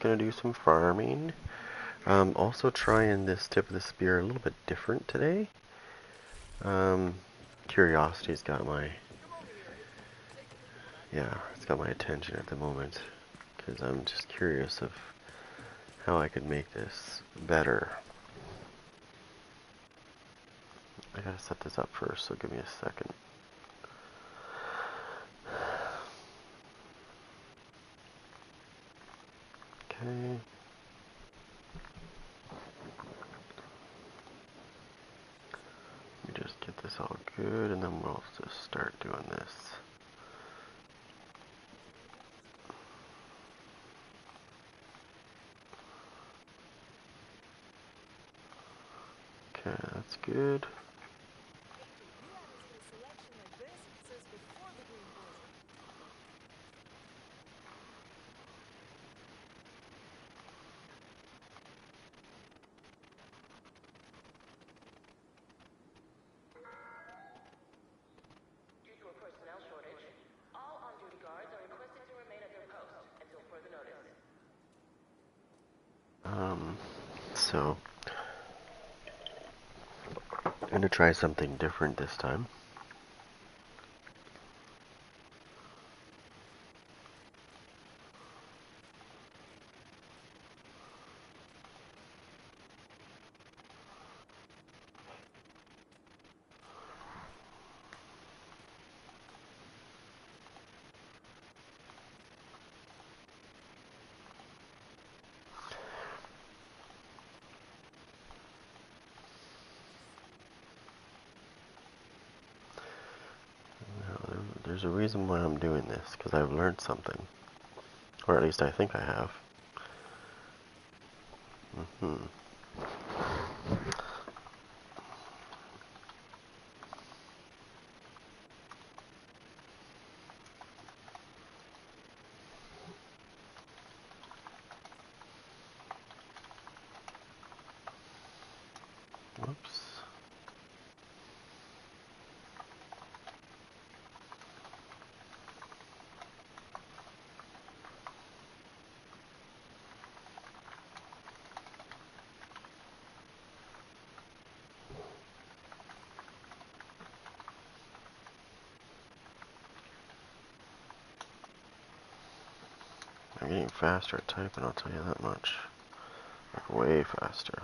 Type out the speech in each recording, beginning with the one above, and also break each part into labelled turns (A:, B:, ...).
A: just gonna do some farming. Also trying this tip of the spear a little bit different today. Curiosity's got my, it's got my attention at the moment, because I'm just curious of how I could make this better. I gotta set this up first, so give me a second. Okay. Let me just get this all good, and then we'll just start doing this. Okay, that's good. So I'm gonna try something different this time. There's a reason why I'm doing this, because I've learned something. Or at least I think I have. Whoops. I'm getting faster at typing, I'll tell you that much. Like, way faster.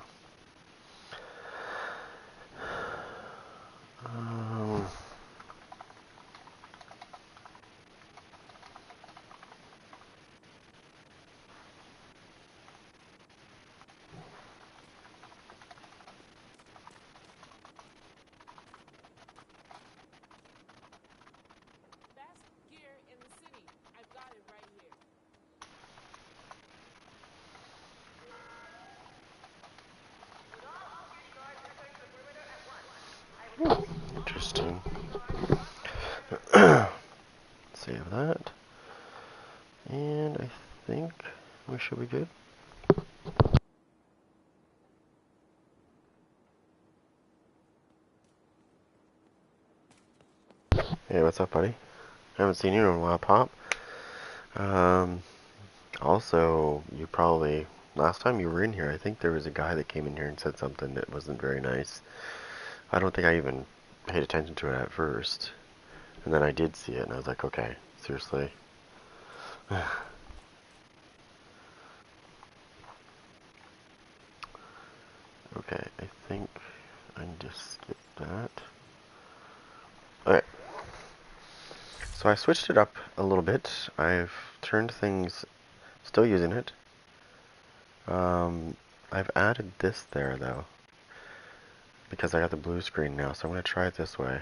A: Interesting. Save that. And I think we should be good. Hey, what's up, buddy? Haven't seen you in a while, Pop. Also, you probably, last time you were in here, I think there was a guy that came in here and said something that wasn't very nice. I don't think I even paid attention to it at first. And then I did see it, and I was like, okay, seriously. Okay, I think I can just skip that. Okay. So I switched it up a little bit. I've turned things, still using it. I've added this there, though, because I got the blue screen now, so I'm going to try it this way.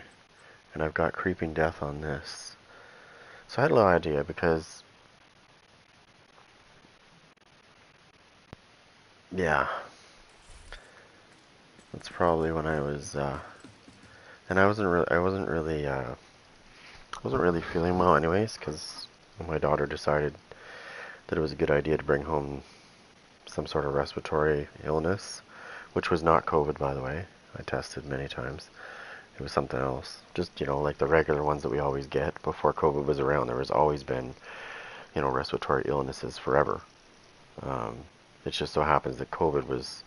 A: And I've got Creeping Death on this. So I had a little idea, because, yeah, that's probably when I was, and I wasn't really feeling well anyways, because my daughter decided that it was a good idea to bring home some sort of respiratory illness, which was not COVID, by the way. I tested many times. It was something else. Just, like the regular ones that we always get. Before COVID was around, there has always been, respiratory illnesses forever. Um, it just so happens that COVID was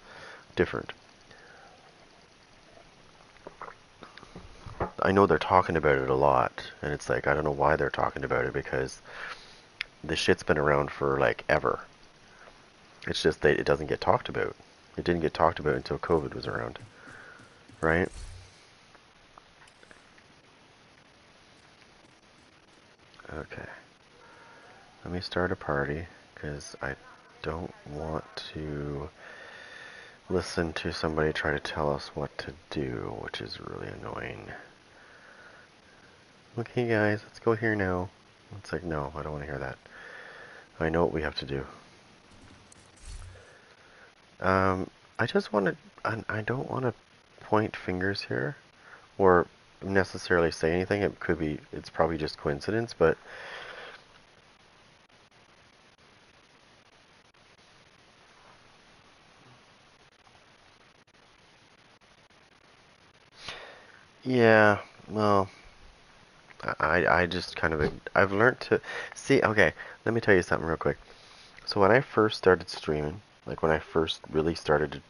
A: different. I know they're talking about it a lot, and it's like, I don't know why they're talking about it, because the shit's been around for like ever. It's just that it doesn't get talked about. It didn't get talked about until COVID was around, right? Okay. Let me start a party, because I don't want to listen to somebody try to tell us what to do, which is really annoying. Okay, guys, let's go here now. It's like, no, I don't want to hear that. I know what we have to do. I just want to, I don't want to point fingers here, or necessarily say anything. It could be, it's probably just coincidence, but yeah, well, I just kind of, I've learned to, see, okay, let me tell you something real quick. So when I first started streaming, like when I first really started to,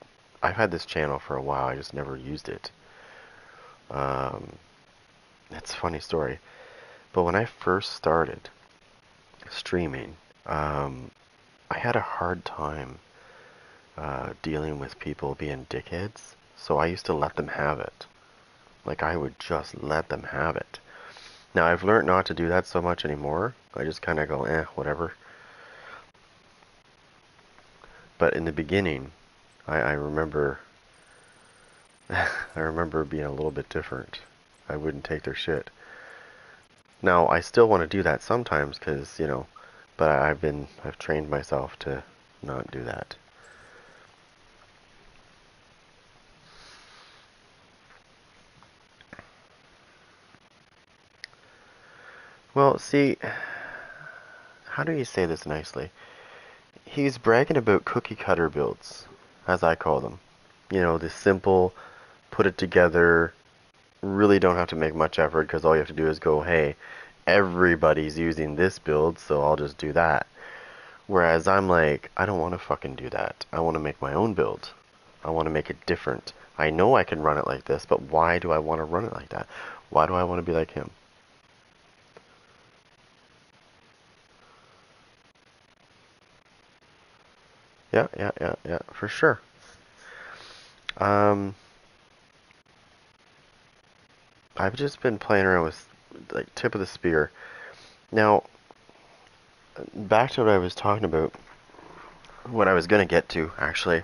A: I've had this channel for a while, I just never used it. Um, it's a funny story. But when I first started streaming, um, I had a hard time dealing with people being dickheads. So I used to let them have it. Like I would just let them have it. Now I've learned not to do that so much anymore. I just kind of go, whatever. But in the beginning, I remember, I remember being a little bit different. I wouldn't take their shit. Now I still want to do that sometimes, because but I've trained myself to not do that. Well, see, how do you say this nicely? He's bragging about cookie cutter builds, as I call them. The simple, put it together, really don't have to make much effort, because all you have to do is go, hey, everybody's using this build, so I'll just do that. Whereas I'm like, I don't want to fucking do that. I want to make my own build. I want to make it different. I know I can run it like this, but why do I want to run it like that? Why do I want to be like him? Yeah, yeah, yeah, yeah, for sure. Um, I've just been playing around with like tip of the spear. Now, back to what I was talking about, what I was gonna get to actually,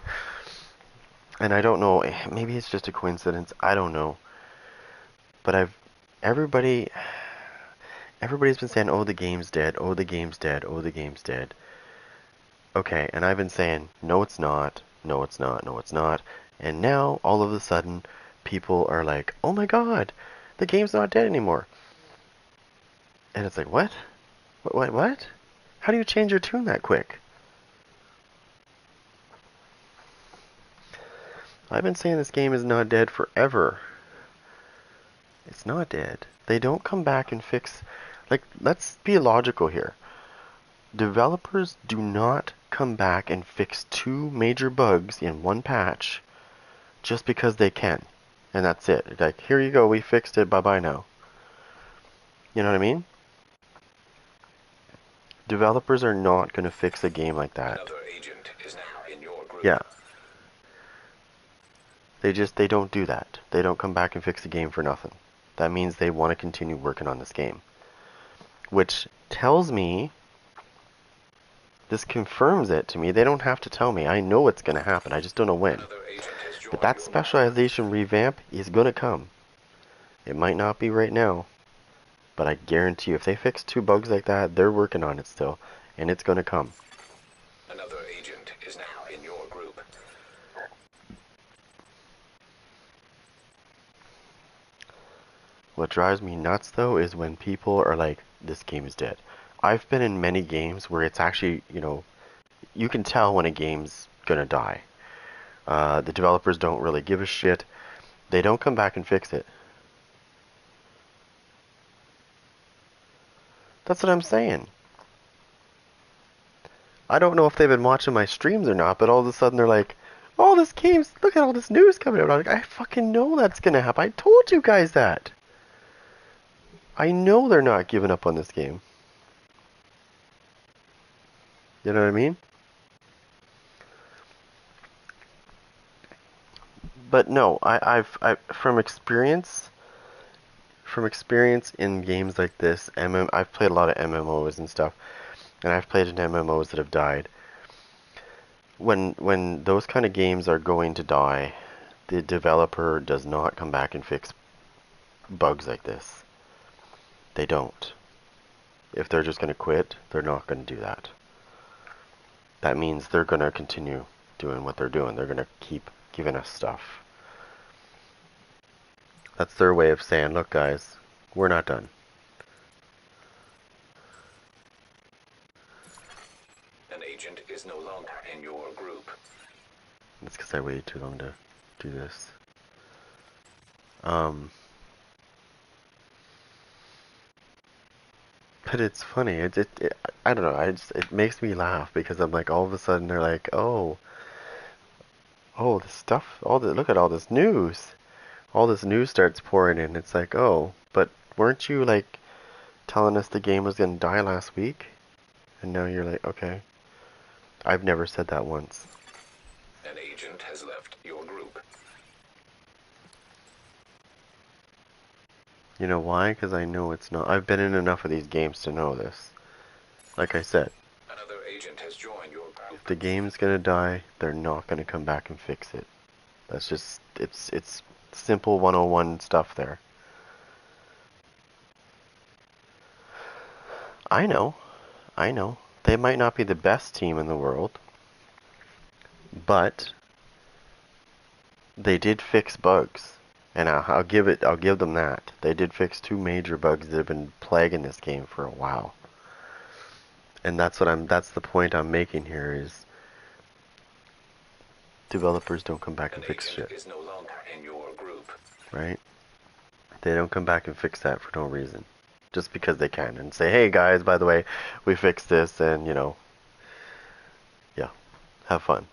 A: and I don't know, maybe it's just a coincidence. I don't know, but everybody, everybody's been saying, "Oh, the game's dead. Oh, the game's dead. Oh, the game's dead." Okay, and I've been saying, "No, it's not. No, it's not. No, it's not." And now, all of a sudden, people are like, "Oh my God, the game's not dead anymore." And it's like, what? What? How do you change your tune that quick? I've been saying this game is not dead forever. It's not dead. They don't come back and fix... Like, let's be logical here. Developers do not come back and fix two major bugs in one patch just because they can. And that's it. Like, here you go, we fixed it, bye-bye now. You know what I mean? Developers are not going to fix a game like that.
B: Another agent is now in your group.
A: Yeah. They don't do that. They don't come back and fix the game for nothing. That means they want to continue working on this game. Which tells me, this confirms it to me, they don't have to tell me. I know it's going to happen. I just don't know when.
B: Another agent has
A: But
B: joined
A: that
B: your group.
A: specialization revamp is going to come. It might not be right now, but I guarantee you, if they fix two bugs like that, they're working on it still, and it's going to come.
B: Another agent is now in your group.
A: What drives me nuts, though, is when people are like, this game is dead. I've been in many games where it's actually, you can tell when a game's going to die. The developers don't really give a shit. They don't come back and fix it. That's what I'm saying. I don't know if they've been watching my streams or not, but all of a sudden they're like, "Oh, this game's, look at all this news coming out." I'm like, I fucking know that's gonna happen. I told you guys that. I know they're not giving up on this game. You know what I mean? But no, I from experience in games like this, I've played a lot of MMOs and stuff, and I've played in MMOs that have died. When those kind of games are going to die, the developer does not come back and fix bugs like this. They don't. If they're just going to quit, they're not going to do that. That means they're going to continue doing what they're doing. They're going to keep giving us stuff. That's their way of saying, look guys, we're not done.
B: An agent is no longer in your group.
A: That's because I waited too long to do this. But it's funny. I don't know. It makes me laugh because I'm like, all of a sudden they're like, oh, this stuff. Look at all this news. All this news starts pouring in. It's like, oh, but weren't you like telling us the game was gonna die last week? And now you're like, okay. I've never said that once.
B: An agent has left your group.
A: You know why? Because I know it's not. I've been in enough of these games to know this. Like I said,
B: Another agent has joined your group.
A: if the game's gonna die, they're not gonna come back and fix it. That's just, it's simple 101 stuff there. I know. I know. They might not be the best team in the world, but they did fix bugs. And I'll give them that. They did fix two major bugs that have been plaguing this game for a while. And that's the point I'm making here is developers don't come back and fix shit.
B: Is no longer in your group.
A: Right? They don't come back and fix that for no reason. Just because they can and say, "Hey guys, by the way, we fixed this and, yeah, have fun.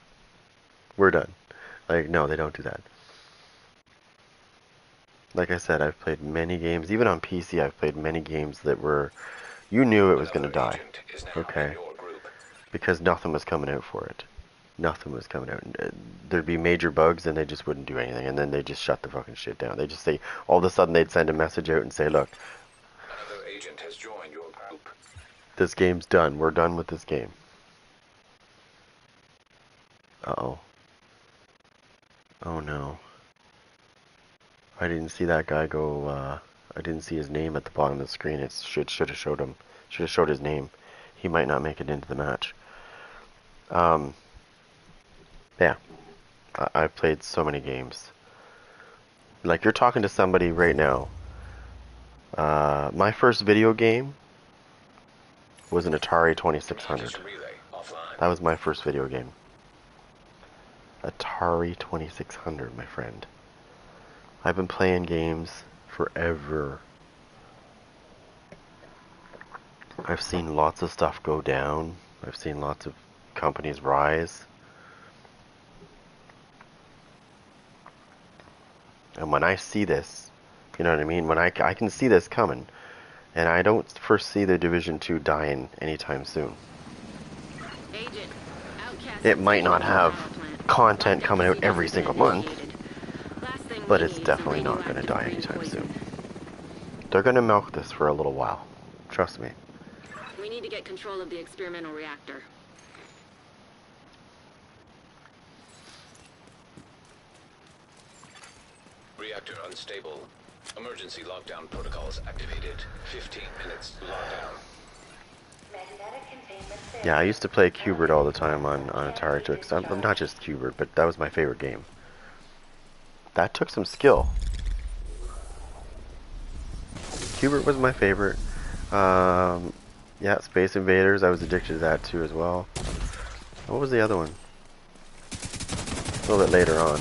A: We're done." Like, no, they don't do that. Like I said, I've played many games, even on PC, I've played many games that were, you knew it was going to die. Okay? Because nothing was coming out for it. Nothing was coming out. There'd be major bugs and they just wouldn't do anything, and then they just shut the fucking shit down. They just say, all of a sudden they'd send a message out and say, look,
B: another agent has joined your group.
A: This game's done. We're done with this game. Uh-oh. Oh no. I didn't see that guy go, I didn't see his name at the bottom of the screen. It should have showed him. Should have showed his name. He might not make it into the match. Yeah. I've played so many games. Like, you're talking to somebody right now. My first video game was an Atari 2600. That was my first video game. Atari 2600, my friend. I've been playing games forever. I've seen lots of stuff go down. I've seen lots of companies rise. And when I see this, you know what I mean? When I can see this coming, and I don't foresee the Division 2 dying anytime soon. It might not have content coming out every single month, but it's definitely not going to die anytime soon. They're going to milk this for a little while. Trust me.
C: We need to get control of the experimental reactor.
B: Reactor unstable. Emergency lockdown protocols activated. 15 minutes lockdown.
A: Yeah, I used to play Qbert all the time on Atari 2. I'm not just Qbert, but that was my favorite game. That took some skill. Qbert was my favorite. Yeah, Space Invaders, I was addicted to that too as well. What was the other one? A little bit later on.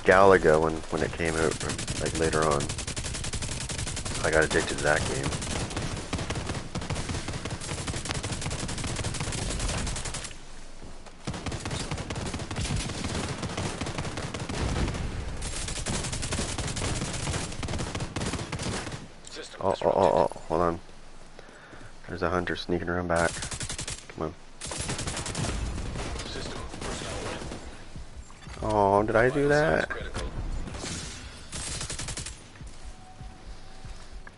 A: Galaga, when it came out, like later on. I got addicted to that game.
B: from
A: Oh,
B: this
A: oh,
B: rocket.
A: oh, oh, hold on. There's a hunter sneaking around back. Come on.
B: System restored.
A: Oh, did I do
B: Vital signs
A: that?
B: critical.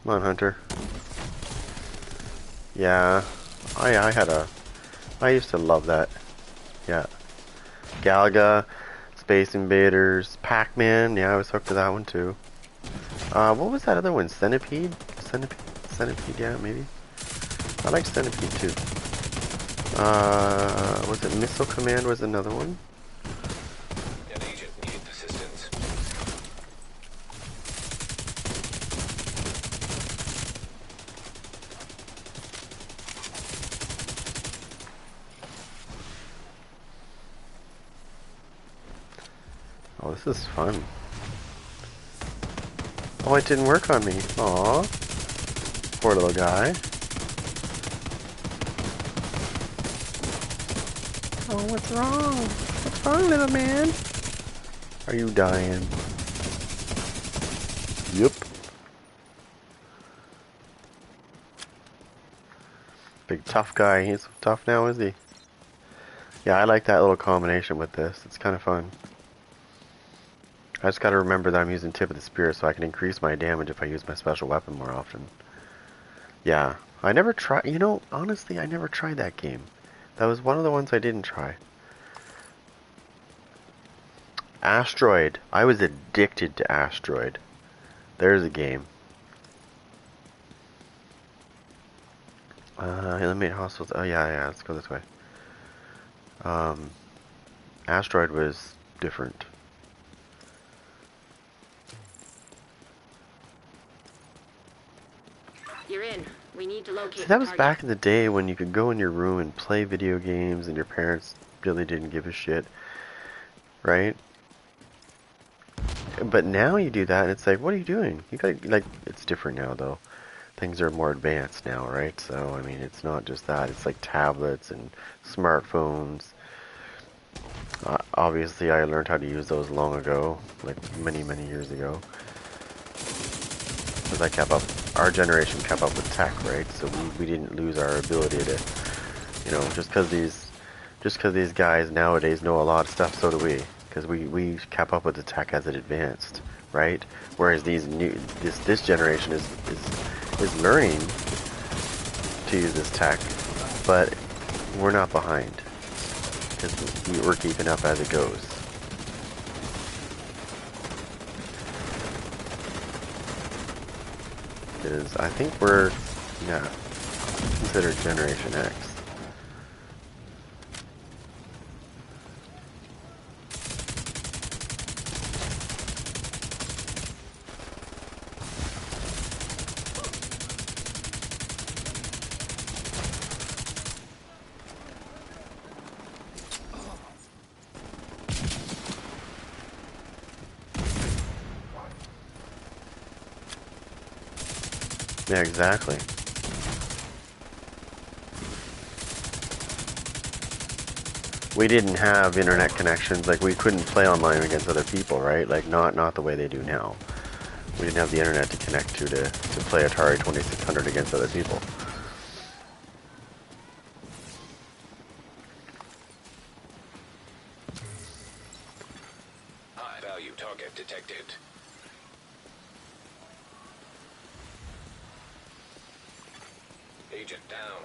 A: Come on, hunter. Yeah. I used to love that. Yeah. Galaga, Space Invaders, Pac-Man. Yeah, I was hooked to that one too. What was that other one? Centipede? Centipede, yeah, maybe. I like Centipede too. Was it Missile Command was another one?
B: An agent needed assistance.
A: Oh, this is fun. Oh, it didn't work on me. Aw. Poor little guy. Oh, what's wrong? What's wrong, little man? Are you dying? Yep. Big tough guy. He's tough now, is he? Yeah, I like that little combination with this. It's kind of fun. I just gotta remember that I'm using Tip of the Spear so I can increase my damage if I use my special weapon more often. Yeah. I never tried, you know, honestly, I never tried that game. That was one of the ones I didn't try. Asteroid. I was addicted to Asteroid. There's a game. Eliminate hostiles. Oh, yeah, let's go this way. Asteroid was different.
C: You're in. We need to locate
A: See,
C: the
A: that was
C: target.
A: back in the day when you could go in your room and play video games and your parents really didn't give a shit, right? But now you do that and it's like, what are you doing? You got like, it's different now though. Things are more advanced now, right? So, I mean, it's not just that. It's like tablets and smartphones. Obviously, I learned how to use those long ago, like many, many years ago. Because I kept up, our generation kept up with tech, right? So we didn't lose our ability to, you know, just because these guys nowadays know a lot of stuff, so do we. Because we kept up with the tech as it advanced, right? Whereas this generation is learning to use this tech, but we're not behind because we're keeping up as it goes. Because I think we're, yeah, considered Generation X. Yeah, exactly. We didn't have internet connections, like we couldn't play online against other people, right? Like not the way they do now. We didn't have the internet to connect to play Atari 2600 against other people.
B: High value target detected. Agent down.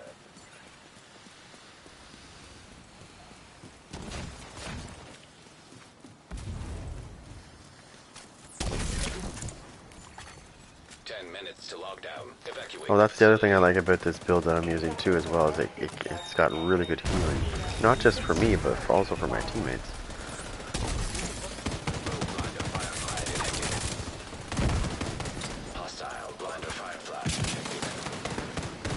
B: Minutes to lockdown. Evacuate
A: Oh,
B: the
A: that's the other thing I
B: facility.
A: like about this build that I'm using too as well, is it's got really good healing. Not just for me, but also for my teammates.
B: Hostile blinder firefly detected.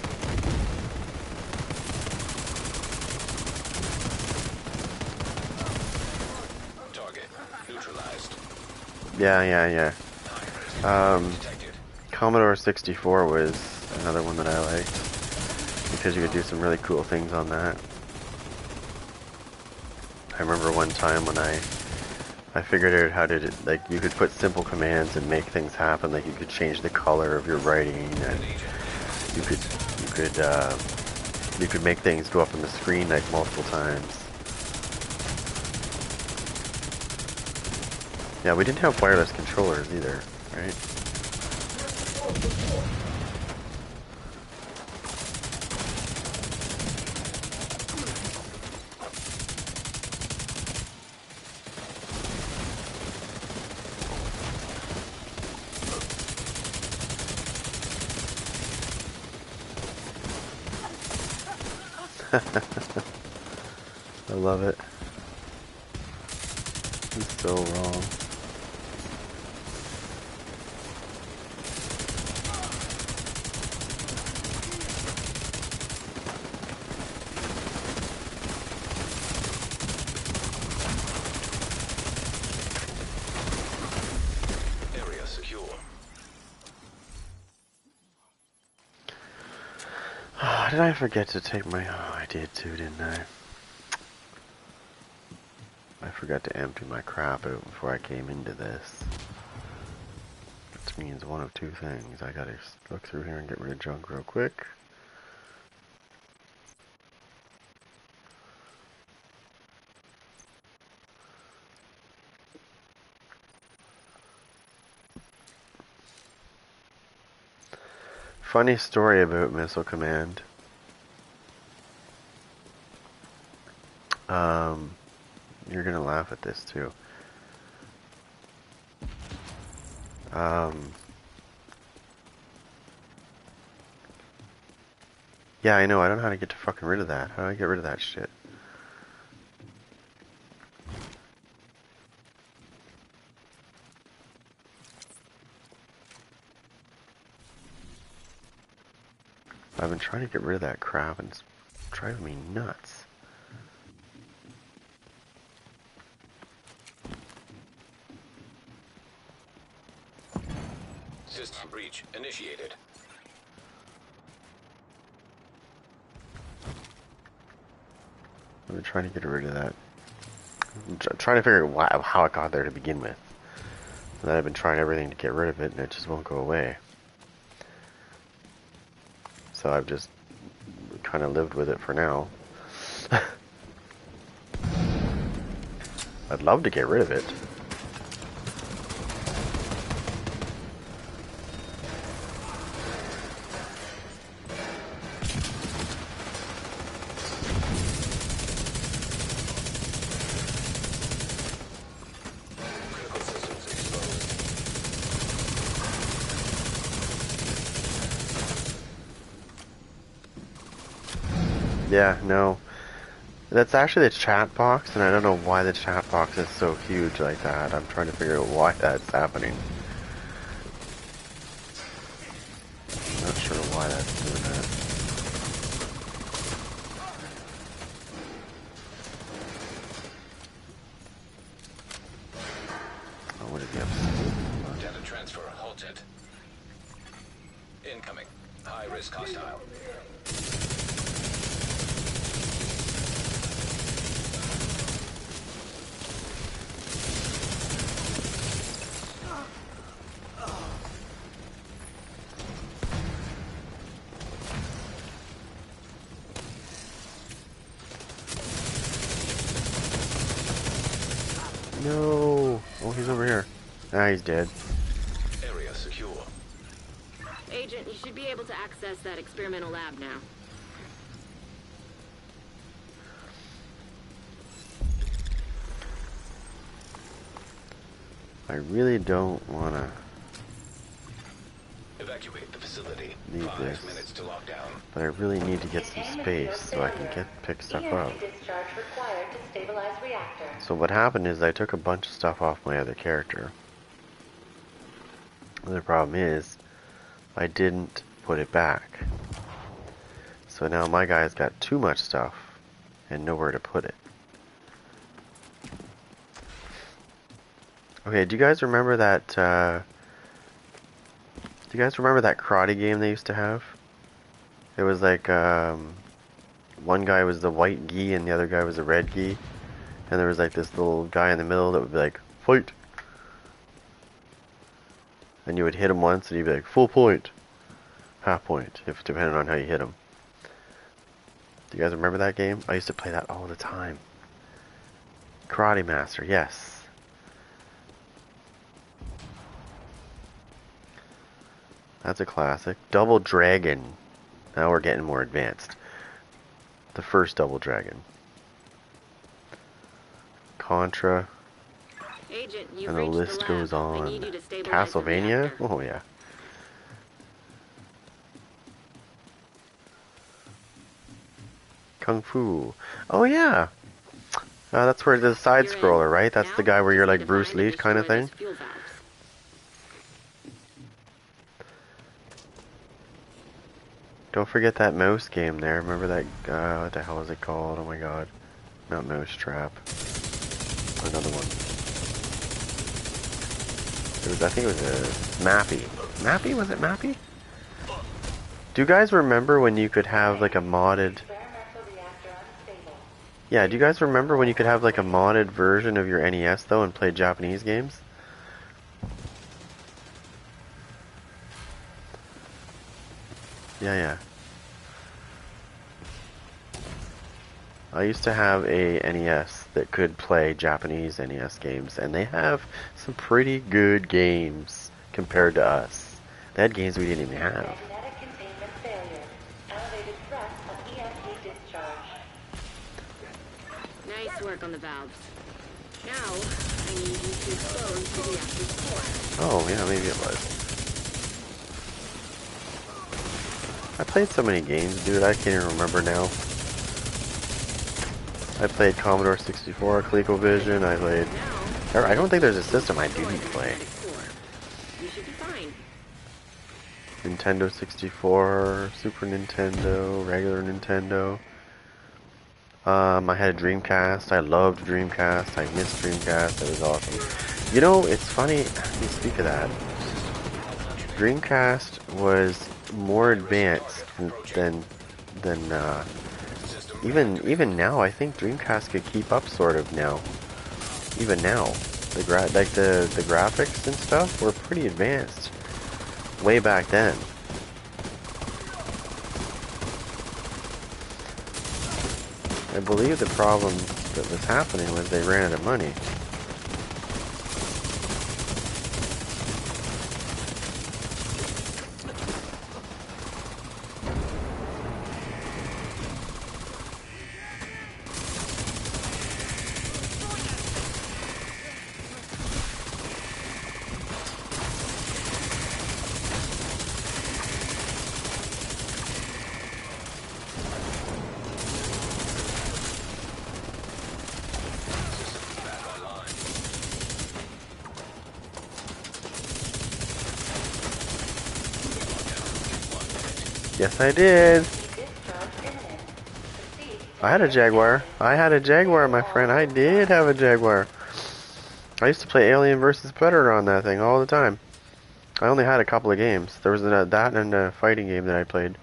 B: Target neutralized.
A: Yeah.
B: Detected.
A: Commodore 64 was another one that I liked, because you could do some really cool things on that. I remember one time when I I figured out how to, like, you could put simple commands and make things happen. Like, you could change the color of your writing, and you could, you could, you could make things go up on the screen, like, multiple times. Yeah, we didn't have wireless controllers either, right? I love it. It's so wrong.
B: Area secure.
A: Did I forget to take my... Oh, I did too, didn't I? I forgot to empty my crap out before I came into this. Which means one of two things. I gotta look through here and get rid of junk real quick. Funny story about Missile Command. You're gonna laugh at this too. Yeah, I know, I don't know how to get to fucking rid of that. How do I get rid of that shit? I've been trying to get rid of that crap and it's driving me nuts.
B: System breach initiated.
A: I've been trying to get rid of that. I'm trying to figure out how it got there to begin with. And then I've been trying everything to get rid of it and it just won't go away. So I've just kind of lived with it for now. I'd love to get rid of it.
B: Critical systems exposed.
A: Yeah, no. That's actually the chat box, and I don't know why the chat box is so huge like that. I'm trying to figure out why that's happening. Not sure why that's doing that. Oh, what did you have?
B: Data transfer halted. Incoming. High risk hostile.
A: No! Oh, he's over here. Ah, he's dead.
B: Area secure.
C: Agent, you should be able to access that experimental lab now.
A: I really don't want to
B: Evacuate the facility.
A: leave
B: 5
A: this,
B: minutes to lockdown.
A: but I really need to get some space so I can pick stuff up.
D: Discharge required to stabilize reactor.
A: So what happened is I took a bunch of stuff off my other character. The problem is, I didn't put it back. So now my guy's got too much stuff and nowhere to put it. Okay, do you guys remember that, do you guys remember that karate game they used to have? It was like, one guy was the white gi and the other guy was the red gi. And there was like this little guy in the middle that would be like, fight. And you would hit him once and he'd be like, full point. Half point, if depending on how you hit him. Do you guys remember that game? I used to play that all the time. Karate Master, yes. That's a classic. Double Dragon. Now we're getting more advanced. The first Double Dragon. Contra.
C: Agent,
A: And the list goes on. Castlevania? Oh yeah. Kung Fu. Oh yeah. That's where the side scroller, right? That's the guy where you're like Bruce Lee kind of thing. Don't forget that mouse game there. Remember that? What the hell is it called? Oh my god. Not Mousetrap. Another one. I think it was a Mappy. Mappy? Was it Mappy? Do you guys remember when you could have like a modded... Yeah, do you guys remember when you could have like a modded version of your NES though and play Japanese games? Yeah. I used to have a NES that could play Japanese NES games, and they have some pretty good games compared to us. They had games we didn't even have.
D: Magnetic containment failure. Elevated threat of EMP discharge.
C: Nice work on the valves. Now, I need you to expose the reactor's core.
A: Oh, yeah, maybe it was. I played so many games, dude, I can't even remember now. I played Commodore 64, ColecoVision, I played... I don't think there's a system I didn't play.
C: You should be fine.
A: Nintendo 64, Super Nintendo, regular Nintendo. I had a Dreamcast. I loved Dreamcast. I missed Dreamcast. It was awesome. You know, it's funny, you speak of that. Dreamcast was more advanced than even now. I think Dreamcast could keep up sort of now. Even now, the graphics and stuff were pretty advanced way back then. I believe the problem that was happening was they ran out of money. Yes, I did. I had a Jaguar. I had a Jaguar, my friend. I did have a Jaguar. I used to play Alien vs. Predator on that thing all the time. I only had a couple of games. There was that and a fighting game that I played.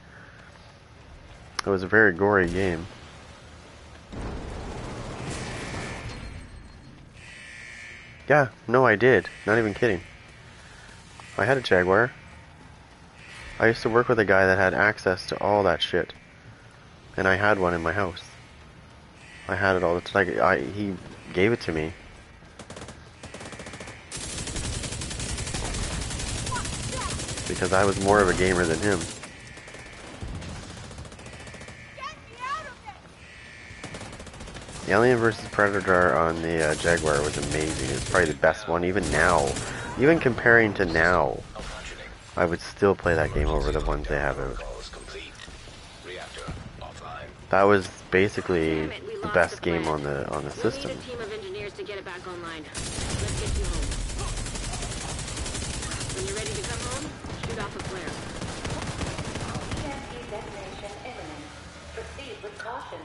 A: It was a very gory game. Yeah, no, I did. Not even kidding. I had a Jaguar. I used to work with a guy that had access to all that shit. And I had one in my house. I had it all the time. He gave it to me. Because I was more of a gamer than him. Alien vs. Predator on the Jaguar was amazing. It's probably the best one, even now. Even comparing to now, I would still play that game over the ones they have out. That was basically the best game on the system.
C: Need a team of engineers to get it back online. Let's get you home. When you're ready to come home, shoot off a flare.
D: EMP detonation imminent. Proceed with caution.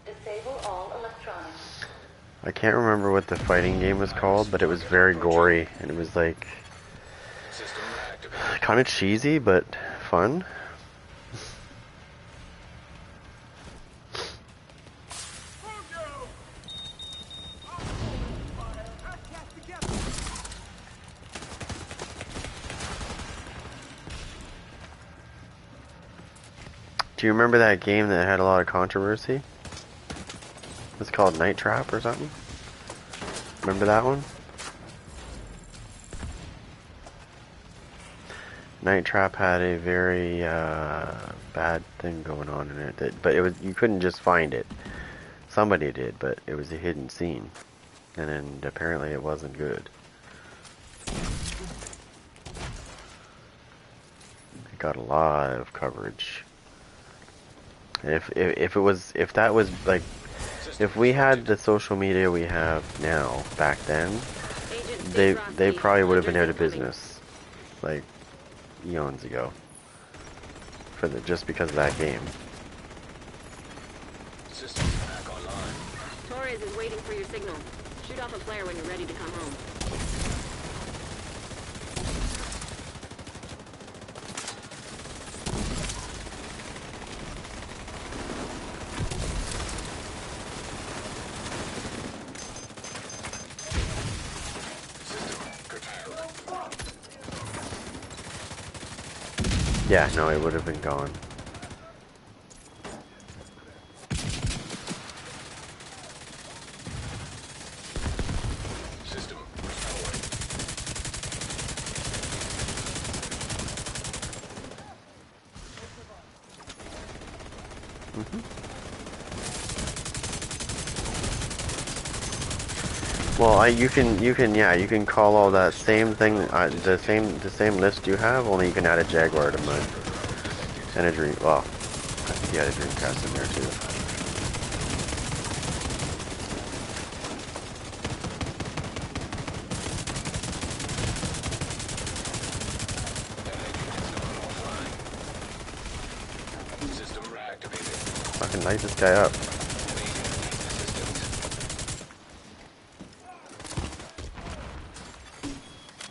D: Disable all electronics.
A: I can't remember what the fighting game was called, but it was very gory, and it was like kind of cheesy, but fun. Do you remember that game that had a lot of controversy? It's called Night Trap or something? Remember that one? Night Trap had a very bad thing going on in it, but it was, you couldn't just find it. Somebody did, but it was a hidden scene, and then apparently it wasn't good. It got a lot of coverage. If that was like, if we had the social media we have now back then, they probably would have been out of business, like eons ago, just because of that game.
B: Systems back online.
C: Torres is waiting for your signal. Shoot off a flare when you're ready to come home.
A: Yeah, no, it would have been gone.
B: System restored.
A: Well, you can call all that same thing, the same list you have, only you can add a Jaguar to mine. And a Dream, well, you had a Dreamcast in there too.
B: System reactivated.
A: Fucking light this guy up.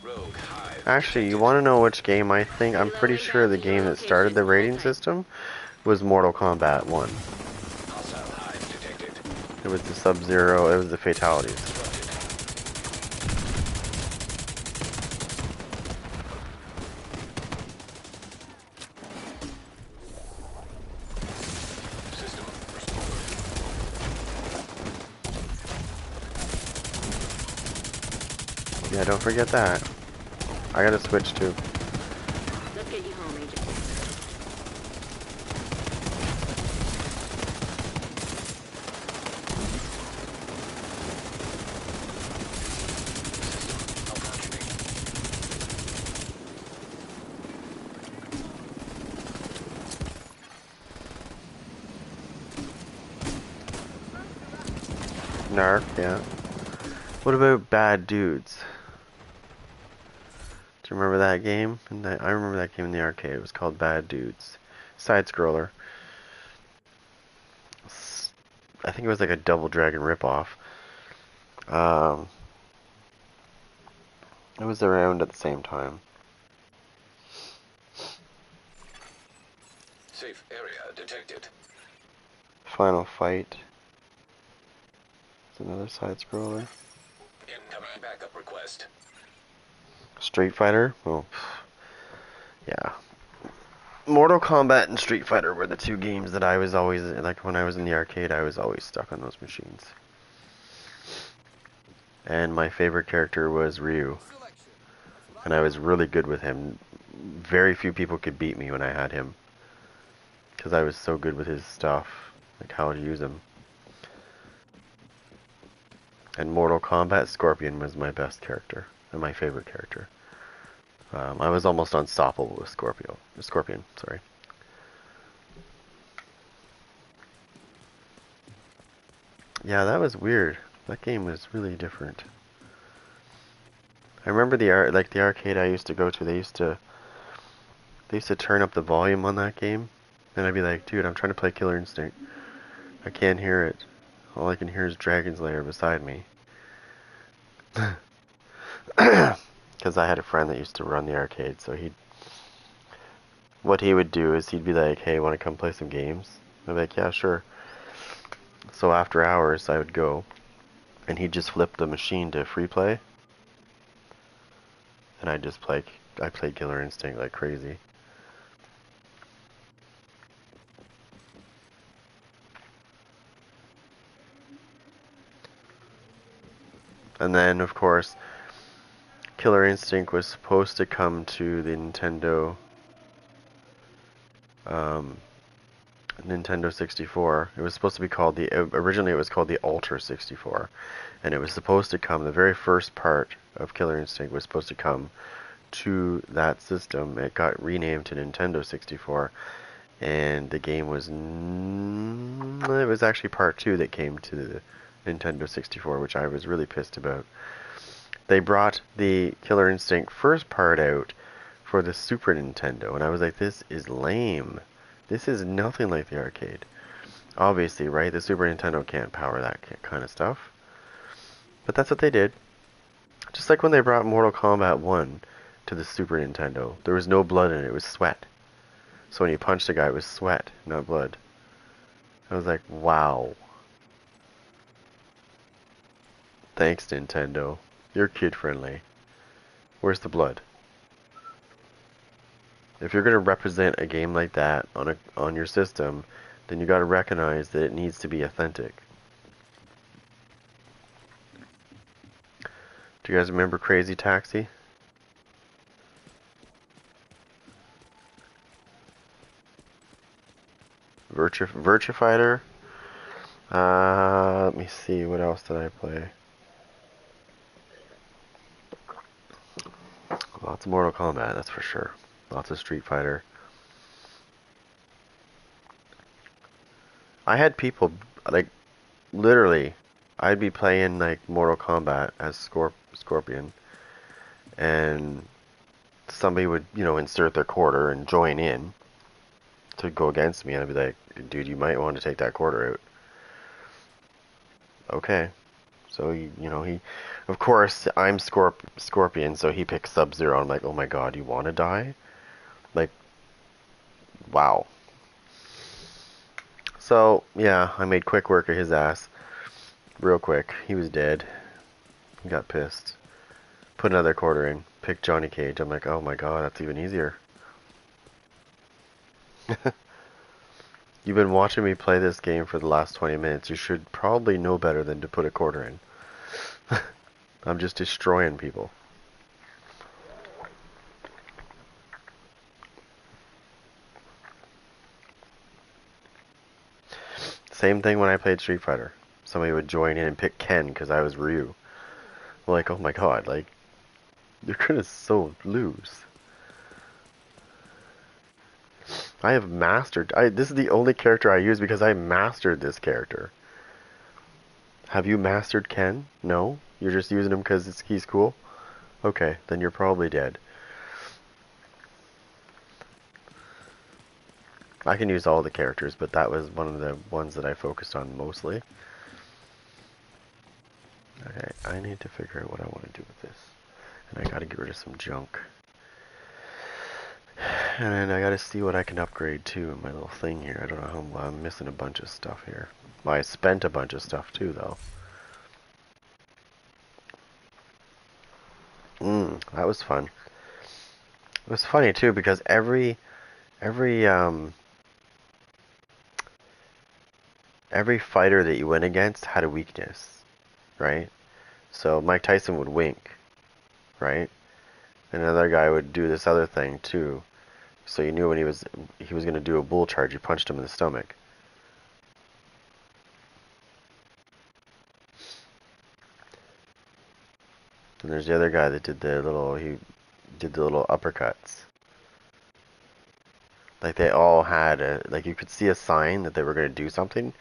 B: Rogue Hive.
A: Actually, you want to know which game I think? I'm pretty sure the game that started the rating system was Mortal Kombat 1.
B: Hostile hive detected.
A: It was the Sub-Zero, it was the fatalities.
B: System restored.
A: Yeah, don't forget that. I gotta switch too.
C: Let's get you home, Agent.
A: Narc, yeah. What about Bad Dudes? Do you remember that game? I remember that game in the arcade. It was called Bad Dudes. Side scroller. I think it was like a Double Dragon ripoff. It was around at the same time.
B: Safe area detected.
A: Final Fight. It's another side scroller.
B: Incoming backup request.
A: Street Fighter. Well, yeah. Mortal Kombat and Street Fighter were the two games that I was always, like when I was in the arcade, I was always stuck on those machines. And my favorite character was Ryu. And I was really good with him. Very few people could beat me when I had him. Because I was so good with his stuff. Like how to use him. And Mortal Kombat, Scorpion was my best character. And my favorite character. I was almost unstoppable with Scorpion, sorry. Yeah, that was weird. That game was really different. I remember the arcade I used to go to. They used to turn up the volume on that game, and I'd be like, dude, I'm trying to play Killer Instinct. I can't hear it. All I can hear is Dragon's Lair beside me. Because I had a friend that used to run the arcade, so what he would do is he'd be like, hey, want to come play some games? I'd be like, yeah, sure. So after hours, I would go, and he'd just flip the machine to free play, and I played Killer Instinct like crazy. And then, of course, Killer Instinct was supposed to come to the um, Nintendo 64. It was supposed to be called originally it was called the Ultra 64, and it was supposed to come. The very first part of Killer Instinct was supposed to come to that system. It got renamed to Nintendo 64, and the game was it was actually part 2 that came to the Nintendo 64, which I was really pissed about. They brought the Killer Instinct first part out for the Super Nintendo, and I was like, this is lame. This is nothing like the arcade. Obviously, right? The Super Nintendo can't power that kind of stuff. But that's what they did. Just like when they brought Mortal Kombat 1 to the Super Nintendo. There was no blood in it, it was sweat. So when you punched a guy, it was sweat, not blood. I was like, wow. Thanks, Nintendo. You're kid-friendly. Where's the blood? If you're going to represent a game like that on your system, then you got to recognize that it needs to be authentic. Do you guys remember Crazy Taxi? Virtua Fighter? Let me see, what else did I play? Lots of Mortal Kombat, that's for sure. Lots of Street Fighter. I had people, like, literally, I'd be playing, like, Mortal Kombat as Scorpion, and somebody would, insert their quarter and join in to go against me, and I'd be like, dude, you might want to take that quarter out. Okay. So, he, of course, I'm Scorpion, so he picks Sub-Zero. I'm like, oh my god, you want to die? Like, wow. So, yeah, I made quick work of his ass. Real quick. He was dead. He got pissed. Put another quarter in. Picked Johnny Cage. I'm like, oh my god, that's even easier. You've been watching me play this game for the last 20 minutes. You should probably know better than to put a quarter in. I'm just destroying people. Same thing when I played Street Fighter. Somebody would join in and pick Ken because I was Ryu. I'm like, oh my god, like, you're gonna so lose. I have mastered. This is the only character I use because I mastered this character. Have you mastered Ken? No? You're just using him because he's cool? Okay, then you're probably dead. I can use all the characters, but that was one of the ones that I focused on mostly. Okay, I need to figure out what I want to do with this. And I gotta get rid of some junk. And then I gotta see what I can upgrade too in my little thing here. I don't know how I'm missing a bunch of stuff here. Well, I spent a bunch of stuff too, though. That was fun. It was funny too because every fighter that you went against had a weakness, right? So Mike Tyson would wink, right? And another guy would do this other thing too. So you knew when he was going to do a bull charge, you punched him in the stomach. And there's the other guy that did the little uppercuts. Like they all had like you could see a sign that they were going to do something,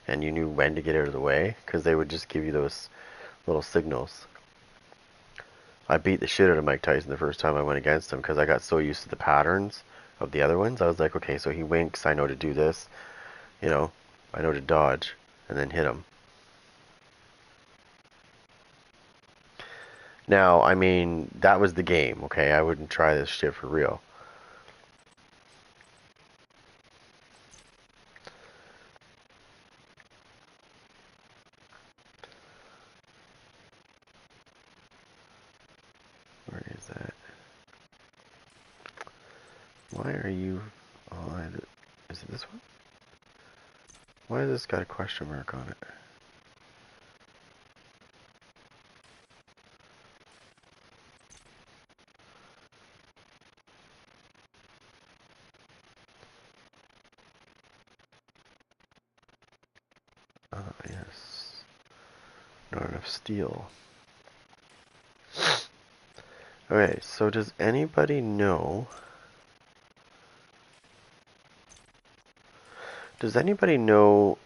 A: and you knew when to get out of the way because they would just give you those little signals. I beat the shit out of Mike Tyson the first time I went against him because I got so used to the patterns of the other ones. I was like, okay, so he winks, I know to do this, I know to dodge and then hit him. Now, I mean, that was the game, okay? I wouldn't try this shit for real. Where is that? Why are you... Oh, is it this one? Why has this got a question mark on it? Yes. Not enough steel. Okay, so does anybody know... Does anybody know...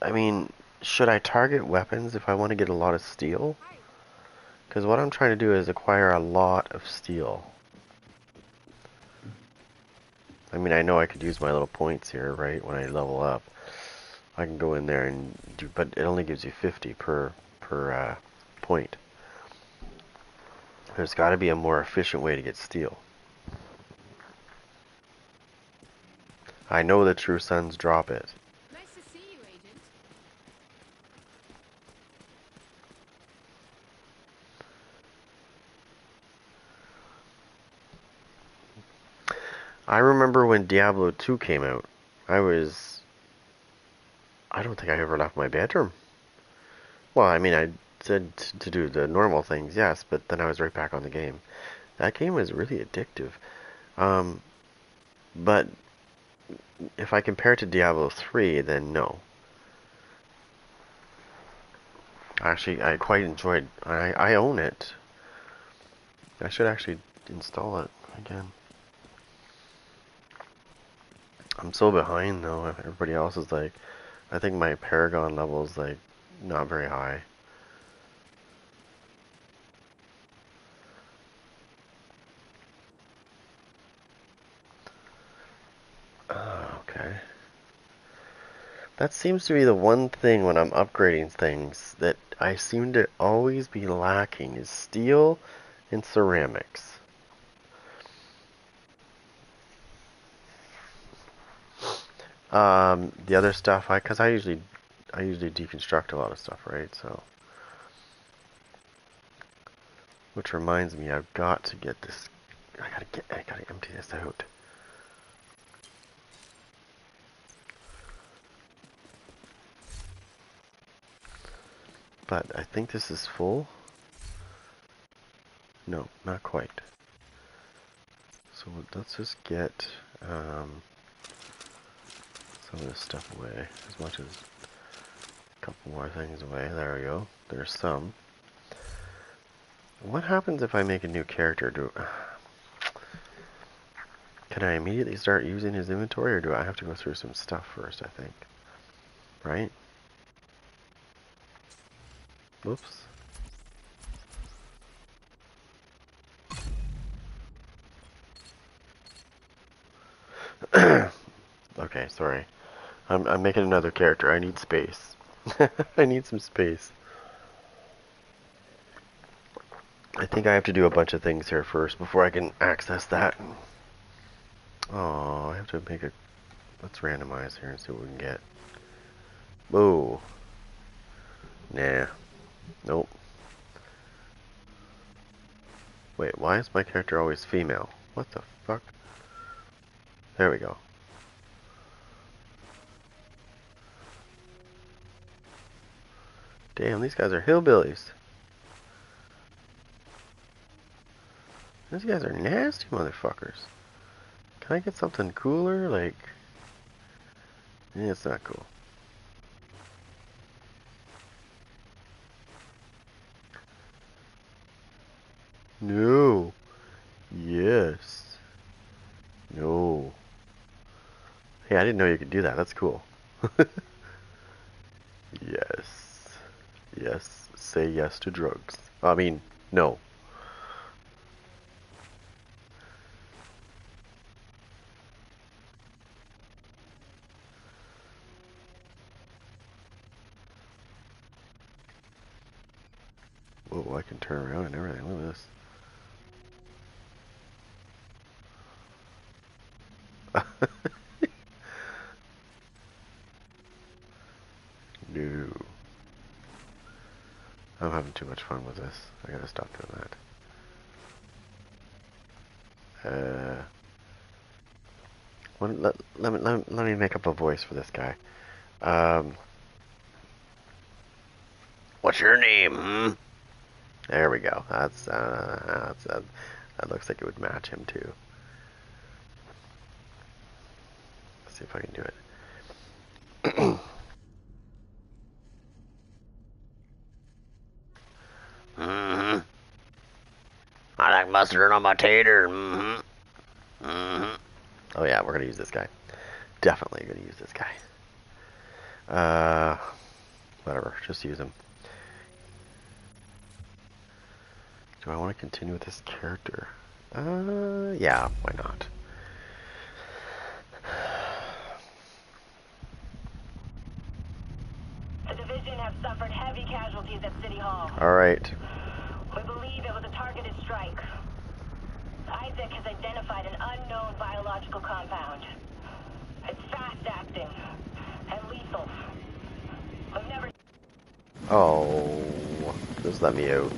A: I mean, should I target weapons if I want to get a lot of steel? Because what I'm trying to do is acquire a lot of steel. I mean, I know I could use my little points here, right, when I level up. I can go in there and do... But it only gives you 50 per point. There's got to be a more efficient way to get steel. I know the True Sons drop it.
C: Nice to see you, Agent.
A: I remember when Diablo 2 came out. I don't think I ever left my bedroom. Well, I mean, I said to do the normal things, yes, but then I was right back on the game. That game was really addictive. Um, but if I compare it to Diablo 3, then no. Actually, I quite enjoyed. I own it. I should actually install it again. I'm so behind though. Everybody else is like, I think my Paragon level is like not very high. Okay. That seems to be the one thing when I'm upgrading things that I seem to always be lacking is steel and ceramics. The other stuff, because I usually deconstruct a lot of stuff, right? So, which reminds me, I've got to get this. I gotta empty this out. But I think this is full. No, not quite. So let's just get some of this stuff away, as much as a couple more things away. There we go. There's some. What happens if I make a new character? Can I immediately start using his inventory, or do I have to go through some stuff first, I think? Right? Whoops. Okay, sorry. I'm making another character. I need space. I need some space. I think I have to do a bunch of things here first before I can access that. Oh, I have to make a... Let's randomize here and see what we can get. Whoa. Nah. Nope. Wait, why is my character always female? What the fuck? There we go. Damn, these guys are hillbillies. These guys are nasty motherfuckers. Can I get something cooler? Like... Yeah, it's not cool. No. Yes. No. Hey, I didn't know you could do that. That's cool. Yes. Yes. Say yes to drugs. I mean, no. Whoa, I can turn around and everything. Look at this. No. I'm having too much fun with this. I gotta stop doing that. Let me make up a voice for this guy. What's your name? Hmm? There we go. That looks like it would match him too. Let's see if I can do it. mustard on my tater. Oh yeah, we're gonna use this guy. Definitely gonna use this guy. Whatever, just use him. Do I want to continue with this character? Yeah, why not?
E: The division have suffered heavy casualties at City Hall.
A: Alright.
E: We believe it was a targeted strike. Isaac has identified an unknown biological compound. It's fast-acting and lethal. We've never...
A: Oh, just let me out.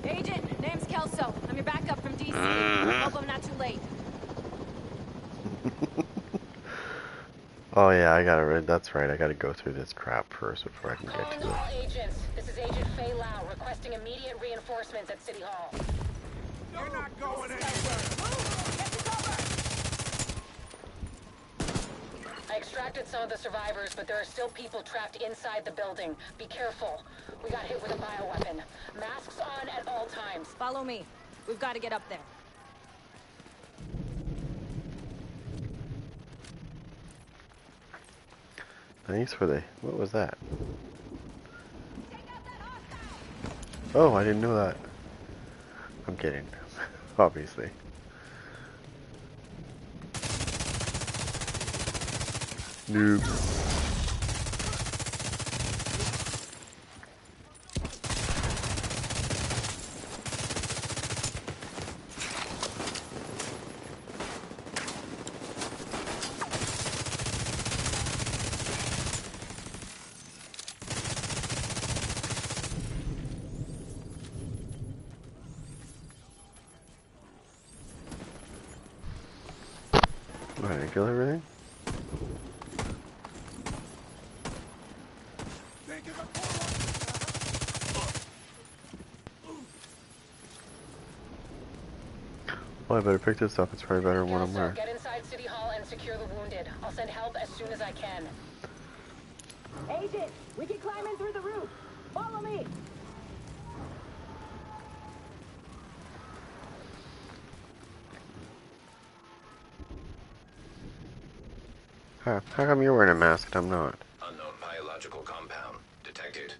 F: Agent, name's Kelso. I'm your backup from DC. Hope I'm not too late.
A: Oh yeah, I gotta. That's right. I gotta go through this crap first before I can get
E: Calling
A: to it.
E: all agents. This is Agent Faye Lau requesting immediate reinforcements at City Hall.
G: You're not going anywhere.
E: I extracted some of the survivors, but there are still people trapped inside the building. Be careful. We got hit with a bioweapon. Masks on at all times.
F: Follow me. We've got to get up there.
A: Thanks for the. What was that? Oh, I didn't know that. I'm kidding. Obviously. Noob. I didn't kill everything. Well, I better pick this up. It's probably better when I'm
E: Kelso,
A: there.
E: get inside City Hall and secure the wounded. I'll send help as soon as I can.
F: Agent, we can climb in through the roof. Follow me.
A: How come you're wearing a mask and I'm not?
B: Unknown biological compound detected.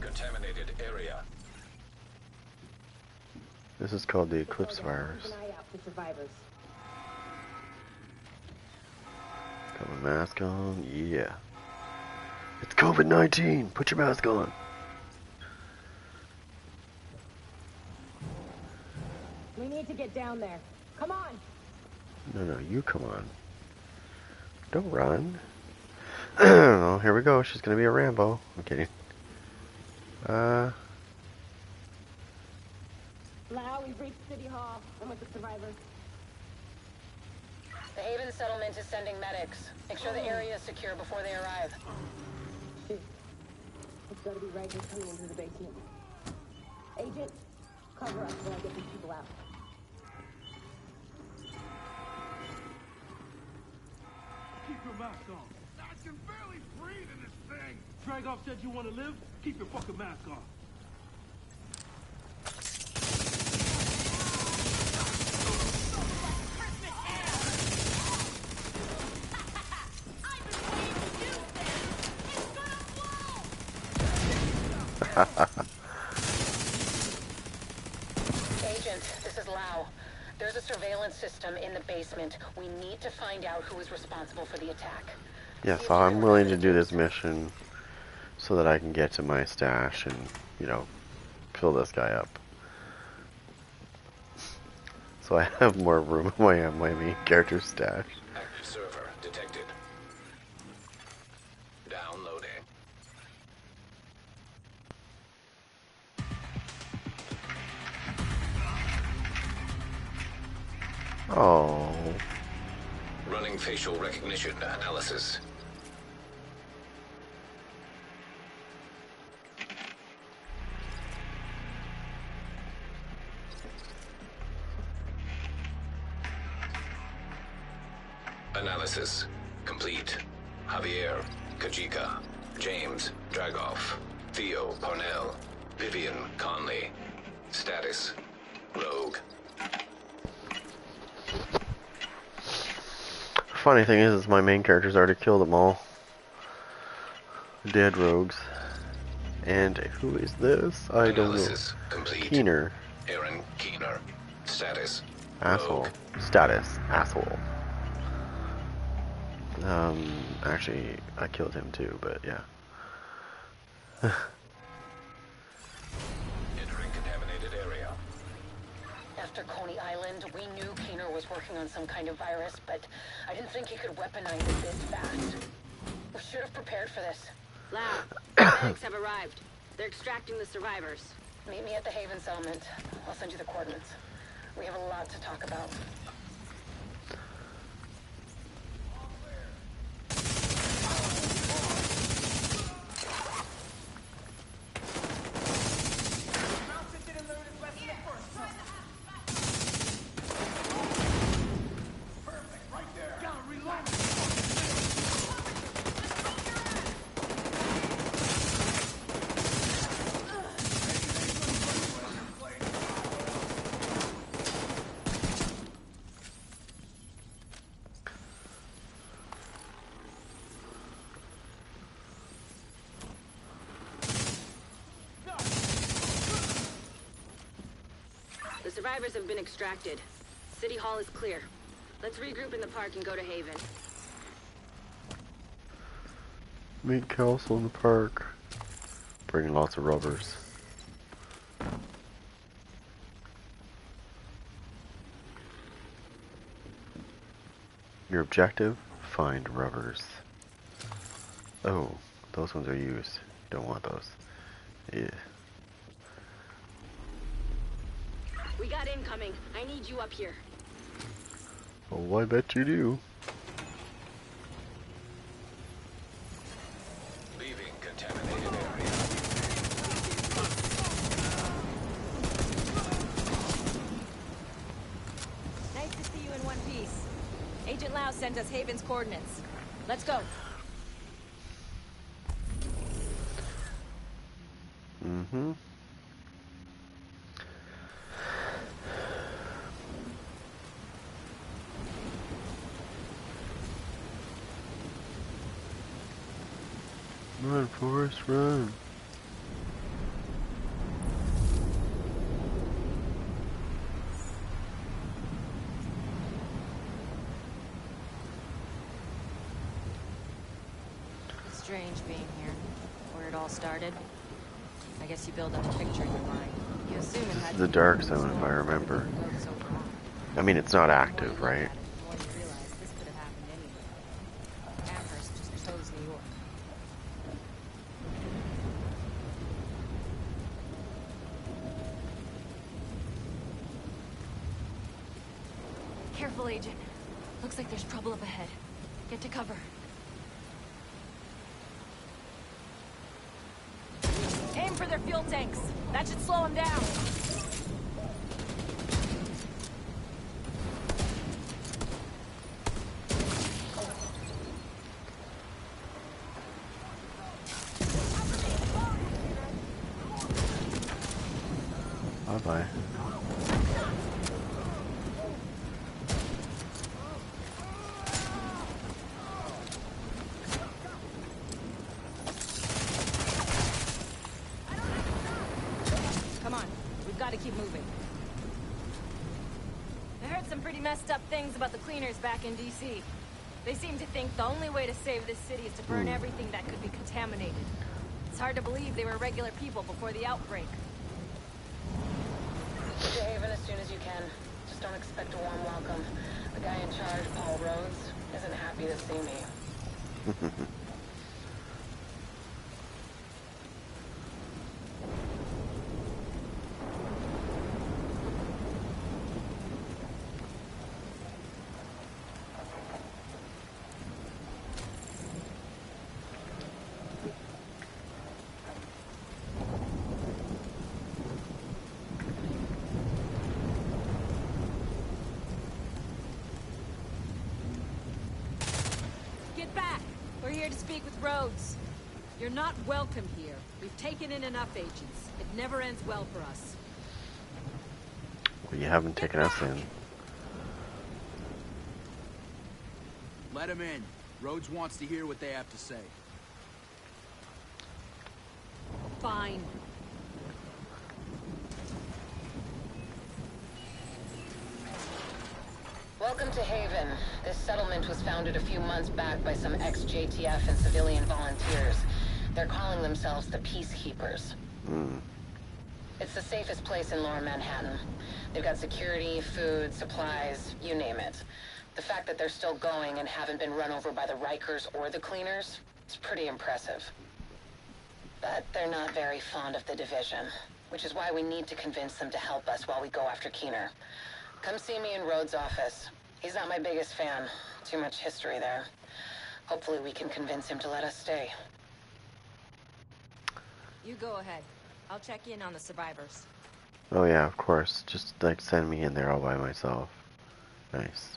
B: Contaminated area.
A: This is called the Eclipse virus.
F: Keep an eye out for survivors.
A: Got my mask on. Yeah. It's COVID-19. Put your mask on.
F: We need to get down there. Come on.
A: No, you come on. Don't run. Oh, here we go. She's gonna be a Rambo. I'm kidding.
F: Lau, we've reached City Hall. I'm with the survivors.
E: The Haven settlement is sending medics. Make sure the area is secure before they arrive.
F: Shoot. It's gotta be right here coming into the basement. Agent, cover us while I get these people out.
G: Keep your mask on. I can barely breathe in this thing. Dragoff said you want to live? Keep your fucking mask on.
E: Agent, this is Lau. There's a surveillance system in the basement. We need to find out who is responsible for the attack.
A: Yeah, so I'm willing to do this mission so that I can get to my stash and, you know, fill this guy up. So I have more room in my main character stash.
B: Active server detected. Downloading.
A: Oh.
B: Running facial recognition analysis. Analysis complete. Javier, Kajika, James, Dragoff, Theo, Parnell, Vivian, Conley. Status, Rogue.
A: Funny thing is my main character's already killed them all. Dead rogues. And who is this? I don't know.
B: Analysis complete.
A: Keener.
B: Aaron Keener. Status,
A: Asshole.
B: Rogue.
A: Status. Asshole. Actually, I killed him too, but yeah.
B: Entering contaminated area.
D: After Coney Island, we knew Keener was working on some kind of virus, but I didn't think he could weaponize it this fast. We should have prepared for this.
C: Lab, medics have arrived. They're extracting the survivors.
D: Meet me at the Haven settlement. I'll send you the coordinates. We have a lot to talk about.
C: The survivors have been extracted. City Hall is clear. Let's regroup in the park and go to Haven.
A: Meet Kelso in the park. Bring lots of rubbers. Your objective? Find rubbers. Oh, those ones are used. Don't want those. Yeah.
C: We got incoming. I need you up here.
A: Oh, I bet you do.
B: Leaving contaminated area.
H: Nice to see you in one piece. Agent Lau sent us Haven's coordinates. Let's go.
A: Mm-hmm. Run, Forrest, run.
H: Strange being here. Where it all started. I guess you build up a picture in your mind. You assume it
A: This
H: had
A: is the dark zone, if I remember. I mean, it's not active, right?
H: More you realize this could have happened anywhere. Amherst just chose New York. Careful, Agent. Looks like there's trouble up ahead. Get to cover. Aim for their fuel tanks. That should slow them down.
A: Bye-bye.
H: Come on, we've got to keep moving. I heard some pretty messed up things about the cleaners back in DC. They seem to think the only way to save this city is to burn everything that could be contaminated. It's hard to believe they were regular people before the outbreak.
D: Get to Haven as soon as you can. Just don't expect a warm welcome. The guy in charge, Paul Rhodes, isn't happy to see me.
H: Get back! We're here to speak with Rhodes.
I: You're not welcome here. We've taken in enough agents. It never ends well for us.
A: Well, you haven't taken us in.
J: Let him in. Rhodes wants to hear what they have to say.
I: Fine.
D: Welcome to Haven. This settlement was founded a few months back by some ex-JTF and civilian volunteers. They're calling themselves the Peacekeepers. It's the safest place in lower Manhattan. They've got security, food, supplies, you name it. The fact that they're still going and haven't been run over by the Rikers or the Cleaners is pretty impressive. But they're not very fond of the division, which is why we need to convince them to help us while we go after Keener. Come see me in Rhodes' office. He's not my biggest fan. Too much history there. Hopefully we can convince him to let us stay.
H: You go ahead. I'll check in on the survivors.
A: Oh yeah, of course. Just like send me in there all by myself. Nice.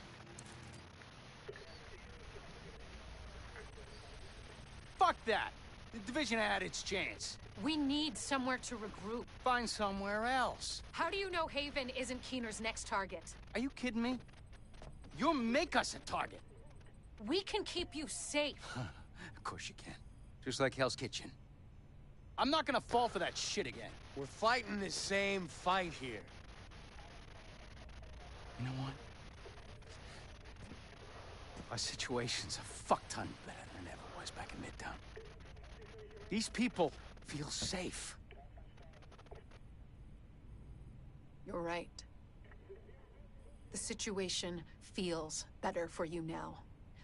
J: Fuck that! The division had its chance.
K: We need somewhere to regroup.
J: Find somewhere else.
K: How do you know Haven isn't Keener's next target?
J: Are you kidding me? You'll make us a target.
K: We can keep you safe.
J: Of course you can. Just like Hell's Kitchen. I'm not gonna fall for that shit again.
L: We're fighting the same fight here.
J: You know what? Our situation's a fuck ton better than it ever was back in Midtown. These people feel safe.
K: You're right. The situation feels better for you now.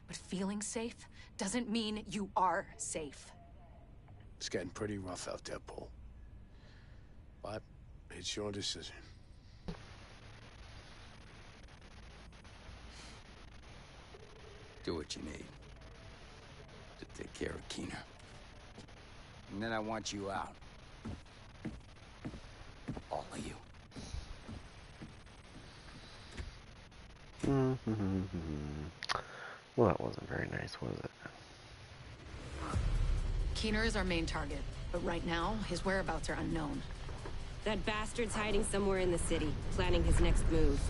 K: But feeling safe doesn't mean you are safe.
L: It's getting pretty rough out there, Paul. But it's your decision.
J: Do what you need to take care of Keener. And then I want you out. All of you.
A: Well, that wasn't very nice, was it?
K: Keener is our main target, but right now, his whereabouts are unknown.
C: That bastard's hiding somewhere in the city, planning his next move.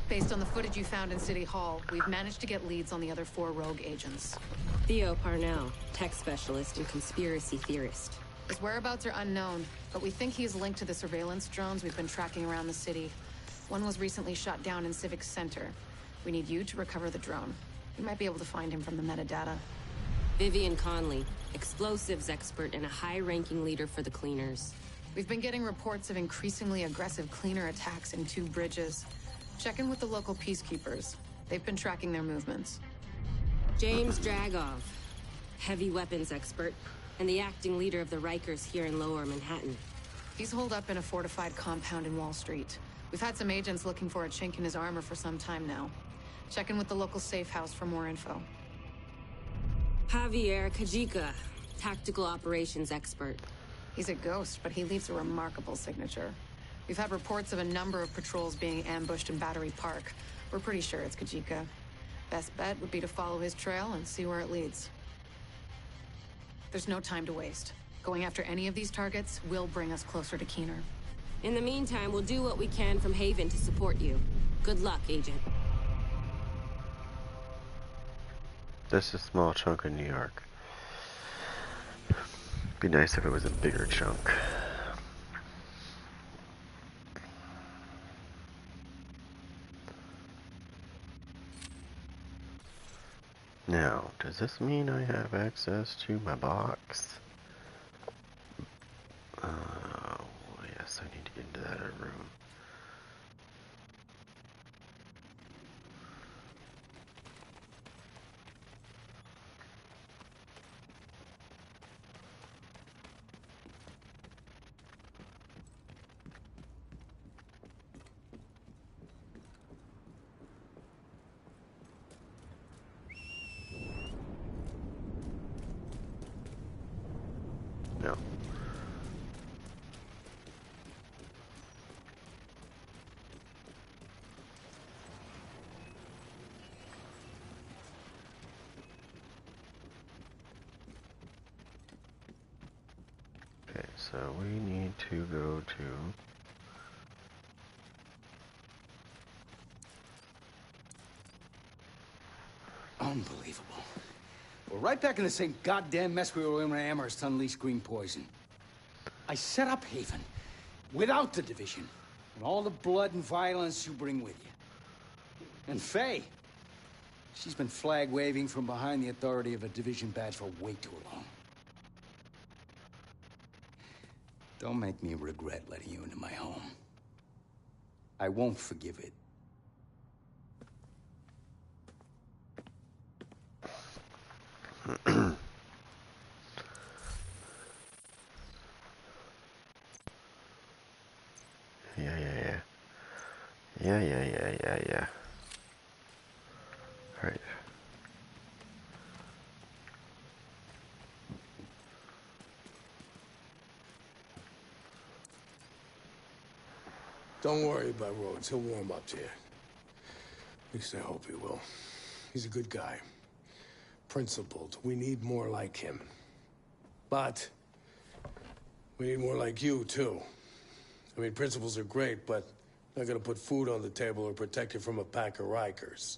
K: Based on the footage you found in City Hall, we've managed to get leads on the other 4 rogue agents.
C: Theo Parnell, tech specialist and conspiracy theorist.
K: His whereabouts are unknown, but we think he is linked to the surveillance drones we've been tracking around the city. One was recently shot down in Civic Center. We need you to recover the drone. You might be able to find him from the metadata.
C: Vivian Conley, explosives expert and a high-ranking leader for the Cleaners.
K: We've been getting reports of increasingly aggressive Cleaner attacks in 2 bridges. Check in with the local peacekeepers. They've been tracking their movements.
C: James Dragov, heavy weapons expert, and the acting leader of the Rikers here in Lower Manhattan.
K: He's holed up in a fortified compound in Wall Street. We've had some agents looking for a chink in his armor for some time now. Check in with the local safe house for more info.
C: Javier Kajika, tactical operations expert.
K: He's a ghost, but he leaves a remarkable signature. We've had reports of a number of patrols being ambushed in Battery Park. We're pretty sure it's Kajika. Best bet would be to follow his trail and see where it leads. There's no time to waste. Going after any of these targets will bring us closer to Keener.
C: In the meantime, we'll do what we can from Haven to support you. Good luck, Agent.
A: This is a small chunk of New York. Be nice if it was a bigger chunk. Now, does this mean I have access to my box? Yes, I need to get into that other room. No. So we need to go to...
J: Unbelievable. We're right back in the same goddamn mess we were in when Amherst unleashed green poison. I set up Haven without the division and all the blood and violence you bring with you. And Faye, she's been flag waving from behind the authority of a division badge for way too long. Don't make me regret letting you into my home. I won't forgive it.
A: Yeah. Alright.
L: Don't worry about Rhodes. He'll warm up to you. At least I hope he will. He's a good guy. Principled. We need more like him. But we need more like you, too. I mean, principles are great, but not gonna put food on the table or protect you from a pack of Rikers.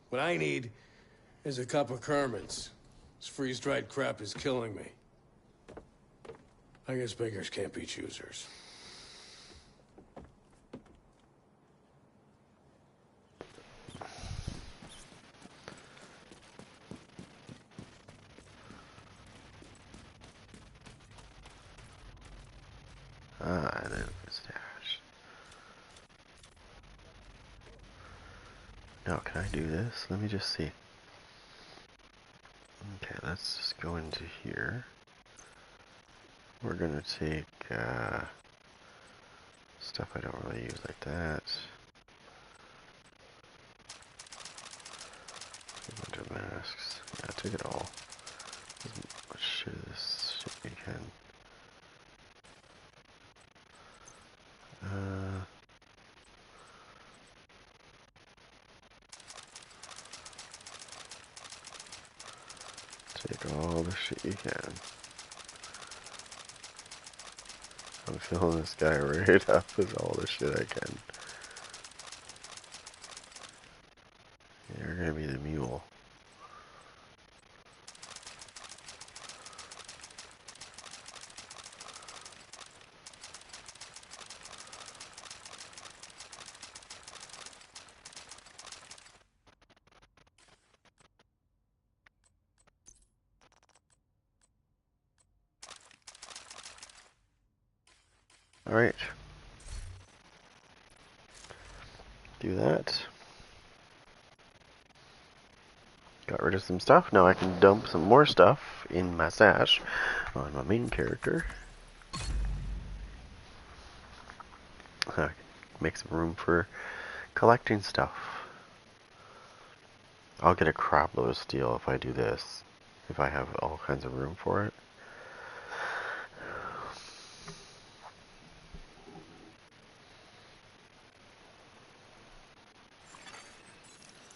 L: What I need is a cup of Kerman's. This freeze-dried crap is killing me. I guess beggars can't be choosers.
A: Ah, and then the stash. Now, can I do this? Let me just see. Okay, let's just go into here. We're gonna take stuff I don't really use like that. A bunch of masks. Yeah, take it all. As much of this shit you can. Take all the shit you can. I'm filling this guy right up with all the shit I can. You're gonna be the mule. Alright. Do that. Got rid of some stuff. Now I can dump some more stuff in my stash on my main character. Make some room for collecting stuff. I'll get a crap load of steel if I do this. If I have all kinds of room for it.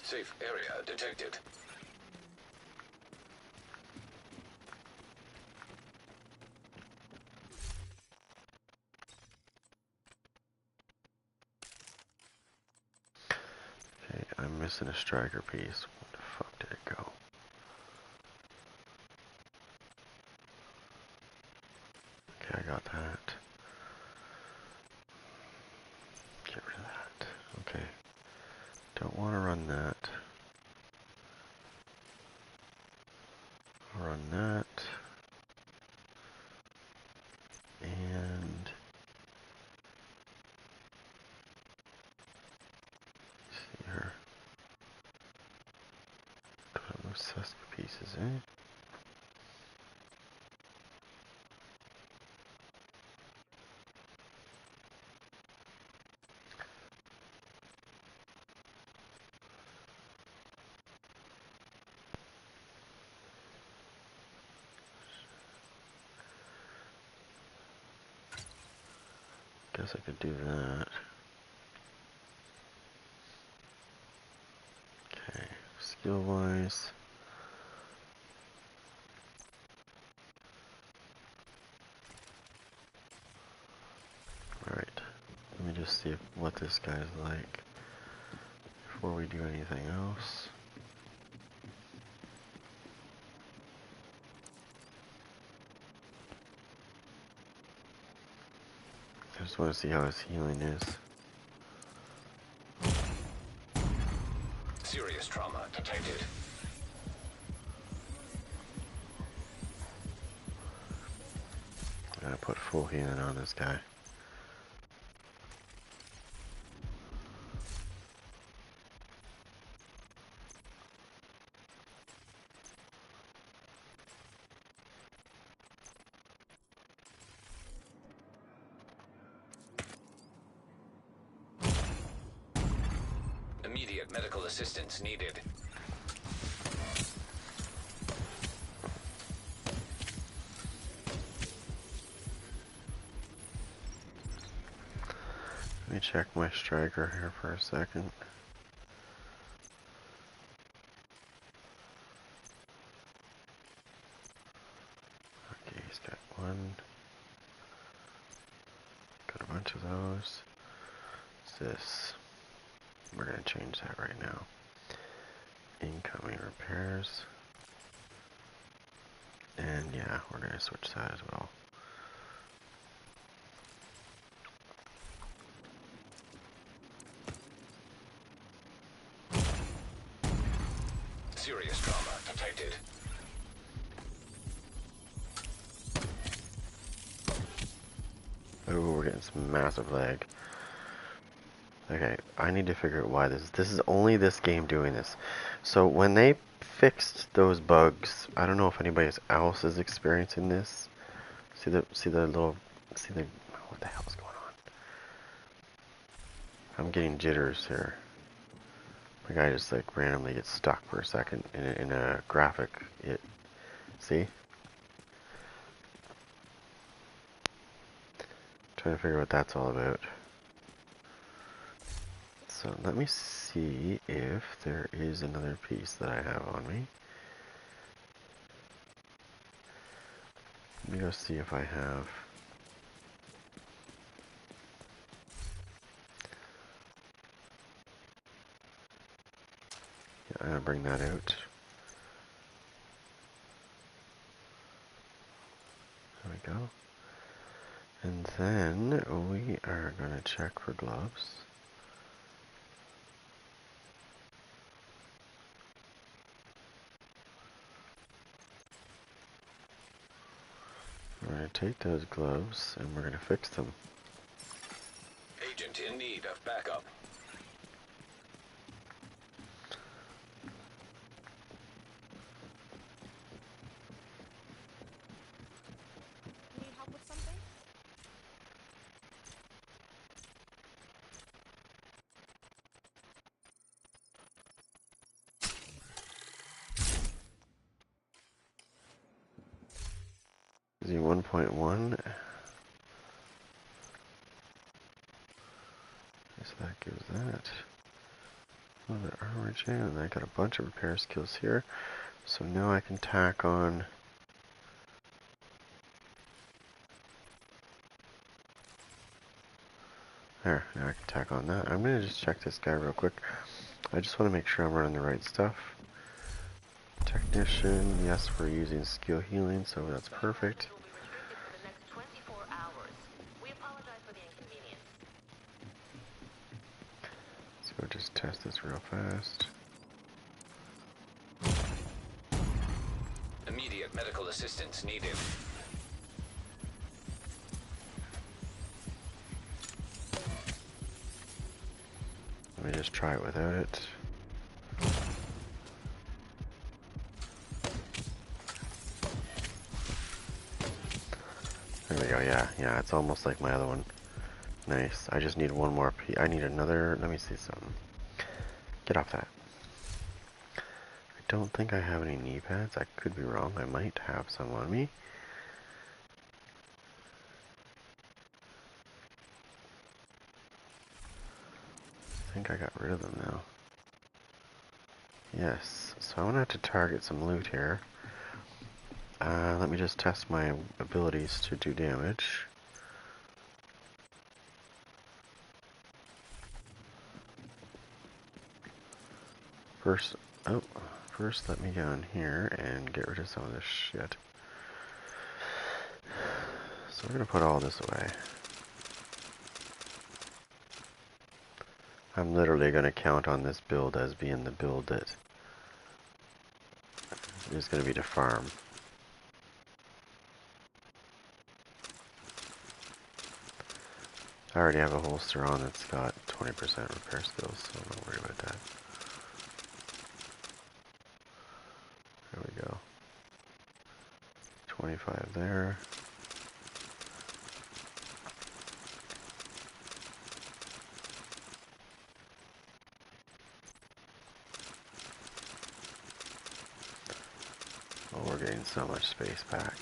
B: Safe area detected.
A: Okay, I'm missing a striker piece. Where the fuck did it go? Okay, I got that. Get rid of that. Okay. Don't want to run that. Run that. And see here. Put those Seska pieces in. Guess I could do that. Okay, skill wise. what this guy's like before we do anything else. I just want to see how his healing is.
B: Serious trauma detected.
A: I'm gonna put full healing on this guy.
B: Immediate medical assistance needed.
A: Let me check my striker here for a second. Okay, he's got one. Got a bunch of those. What's this? We're gonna change that right now. Incoming repairs. And yeah, we're gonna switch that as well.
B: Serious trauma detected.
A: Oh, we're getting some massive lag. Okay, I need to figure out why this is only this game doing this. So when they fixed those bugs, I don't know if anybody else is experiencing this. See the what the hell's going on? I'm getting jitters here. My guy just like randomly gets stuck for a second in a graphic. See? Trying to figure out what that's all about. So let me see if there is another piece that I have on me. Let me go see if I have. Yeah, I'm gonna bring that out. There we go. And then we are gonna check for gloves. We're going to take those gloves and we're going to fix them.
B: Agent in need of backup.
H: Need help with something?
A: Is he 1.1? So that gives that. Another armor chain, and I got a bunch of repair skills here. So now I can tack on. There, now I can tack on that. I'm going to just check this guy real quick. I just want to make sure I'm running the right stuff. Technician, yes, we're using skill healing, so that's perfect. So we'll just test this real fast.
B: Immediate medical assistance needed.
A: Let me just try it without it. There we go, yeah, it's almost like my other one. Nice. I just need one more piece. I need another. Let me see something. Get off that. I don't think I have any knee pads. I could be wrong. I might have some on me. I think I got rid of them now. Yes. So I'm going to have to target some loot here. Let me just test my abilities to do damage. First, oh, first let me go in here and get rid of some of this shit. So we're gonna put all this away. I'm literally gonna count on this build as being the build that is gonna be to farm. I already have a holster on that's got 20% repair skills, so don't worry about that. There we go. 25 there. Oh, we're getting so much space back.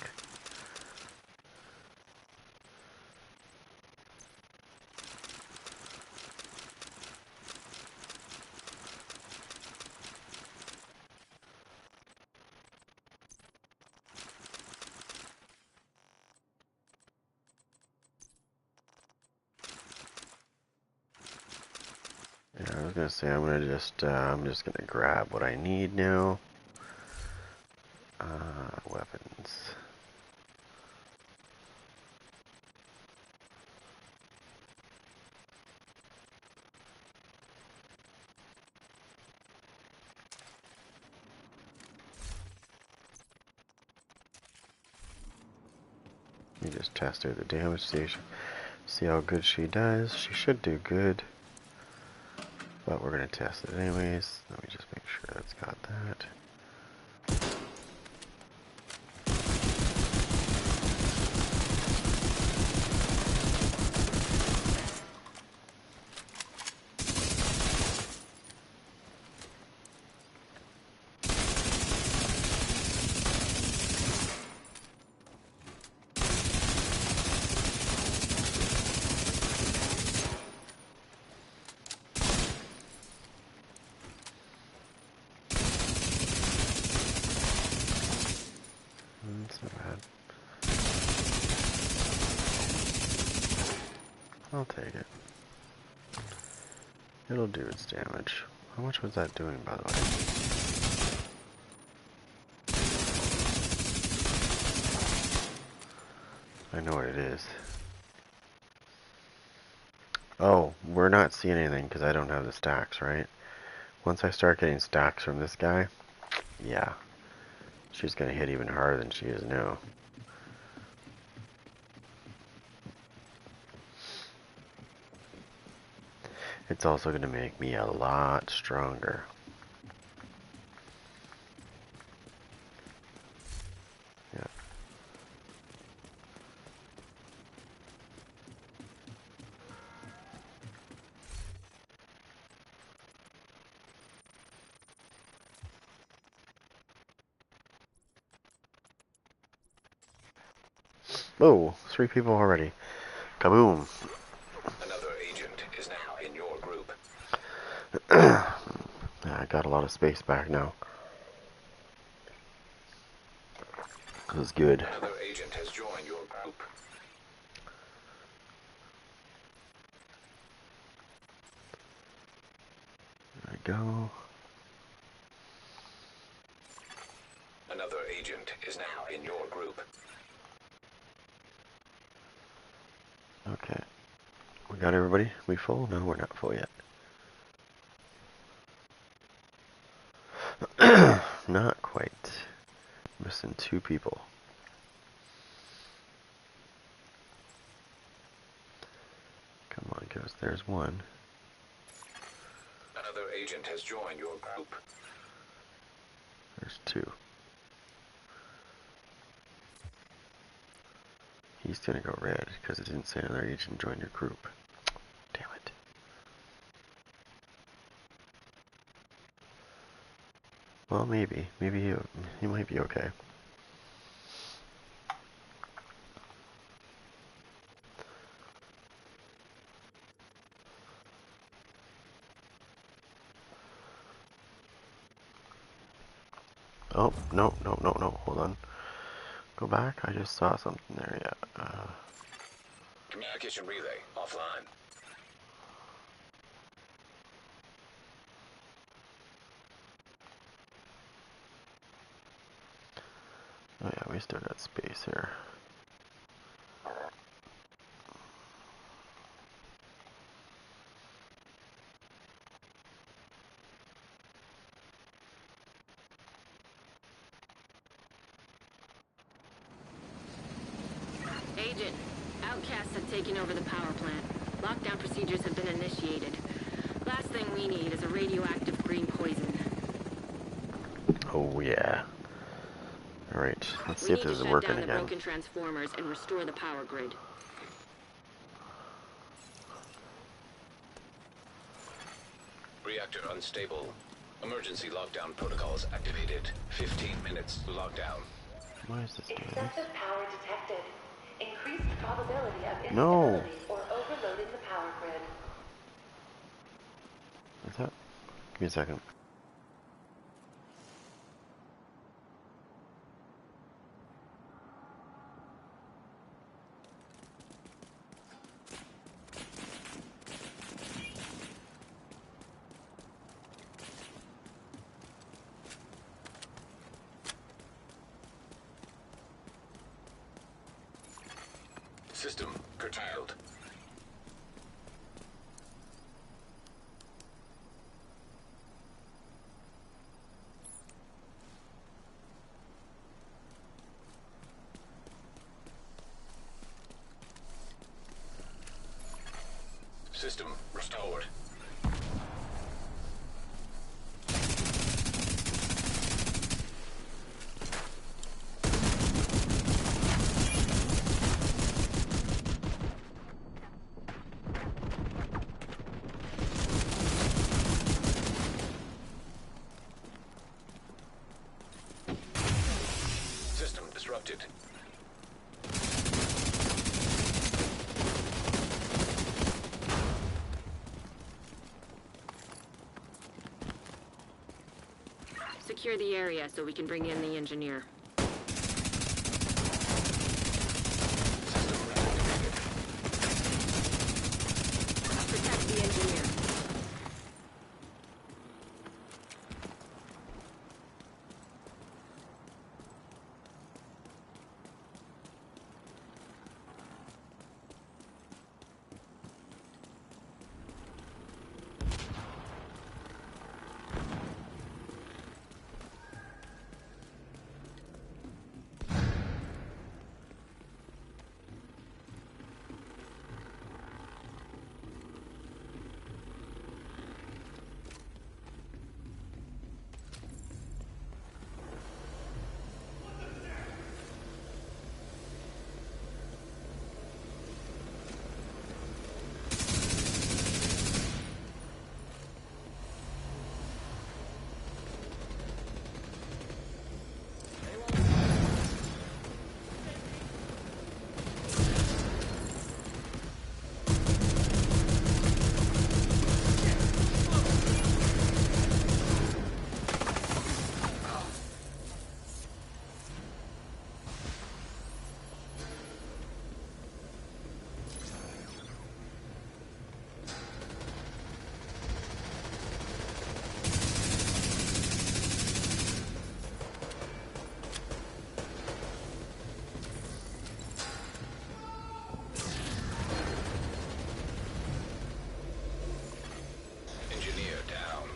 A: Yeah, I was gonna say I'm just gonna grab what I need now. Weapons. Let me just test her the damage station. See how good she does. She should do good. But we're gonna test it anyways. Let me just make sure it's got that. That's not bad. I'll take it. It'll do its damage. How much was that doing, by the way? I know what it is. Oh, we're not seeing anything because I don't have the stacks, right? Once I start getting stacks from this guy, yeah, she's gonna hit even harder than she is now. It's also gonna make me a lot stronger. Yeah. Oh, 3 people already. Kaboom.
B: Another agent is now in your group.
A: I got a lot of space back now. This is good.
B: Another agent has joined your group.
A: There we go.
B: Another agent is now in your group.
A: Okay. We got everybody? We full? No, we're not full yet. Not quite. Missing 2 people. Come on, Ghost. There's 1.
B: Another agent has joined your group.
A: There's 2. He's gonna go red because it didn't say another agent joined your group. Damn it. Well, maybe. Maybe he might be okay. Oh, no, no, no, no. Hold on. Go back. I just saw something there. Yeah.
B: Communication relay offline.
A: Oh yeah, we still got space here.
C: Agent, outcasts have taken over the power plant. Lockdown procedures have been initiated. Last thing we need is a radioactive green poison.
A: Oh yeah. Alright, let's see
C: We
A: if
C: need
A: this
C: to
A: is
C: shut
A: working
C: down the
A: again.
C: broken transformers and restore the power grid.
B: Reactor unstable. Emergency lockdown protocols activated. 15 minutes lockdown.
A: Why is this doing this?
F: Excessive power detected. Increased probability of
A: No.
F: instability or overloading the power grid.
A: What's that? Give me a second.
B: System curtailed. System restored. System disrupted.
C: Secure the area so we can bring in the engineer. Protect the engineer.
B: Engineer down.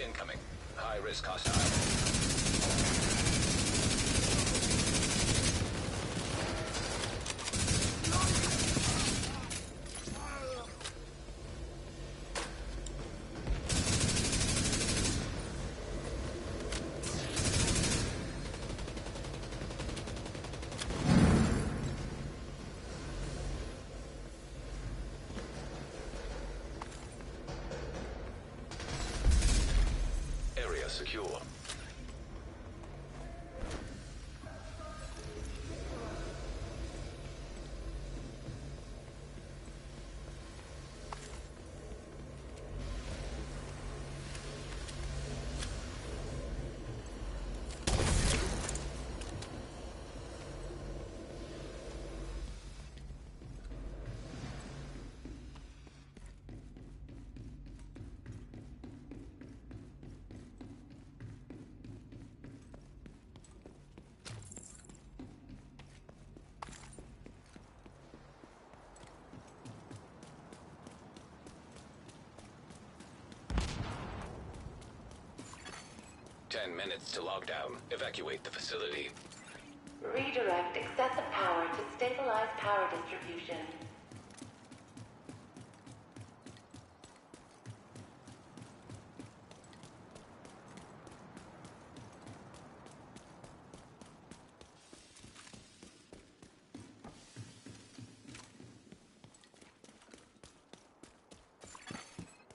B: Incoming. High risk hostile. Area secure. 10 minutes to lockdown. Evacuate the facility.
M: Redirect excessive power to stabilize power distribution.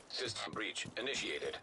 B: System breach initiated.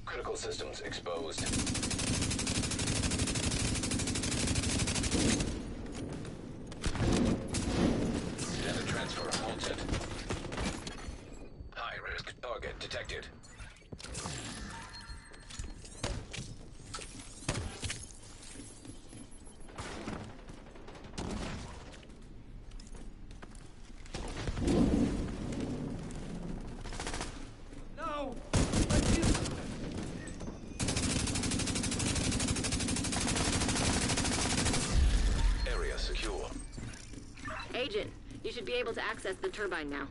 B: Critical systems exposed. Data transfer halted. High-risk target detected.
G: No!
B: Area secure.
C: Agent, you should be able to access the turbine now.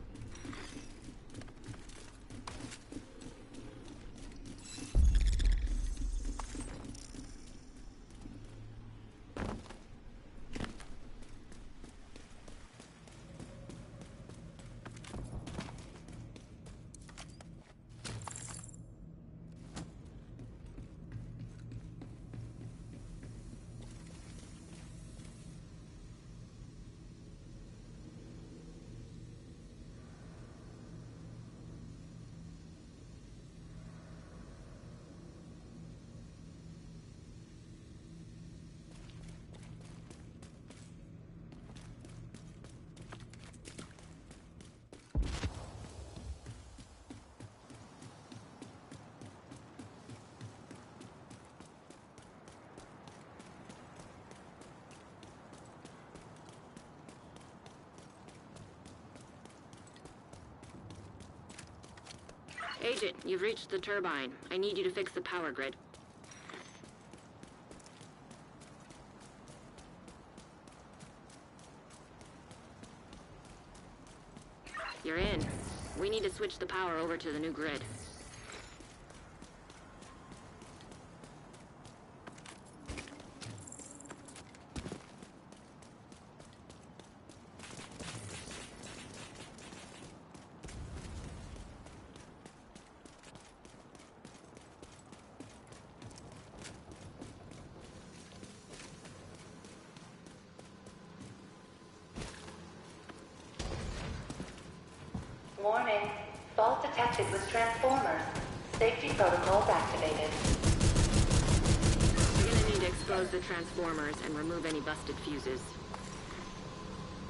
C: Agent, you've reached the turbine. I need you to fix the power grid. You're in. We need to switch the power over to the new grid.
M: Warning. Fault detected with transformers. Safety protocols activated.
C: You're gonna need to expose the transformers and remove any busted fuses.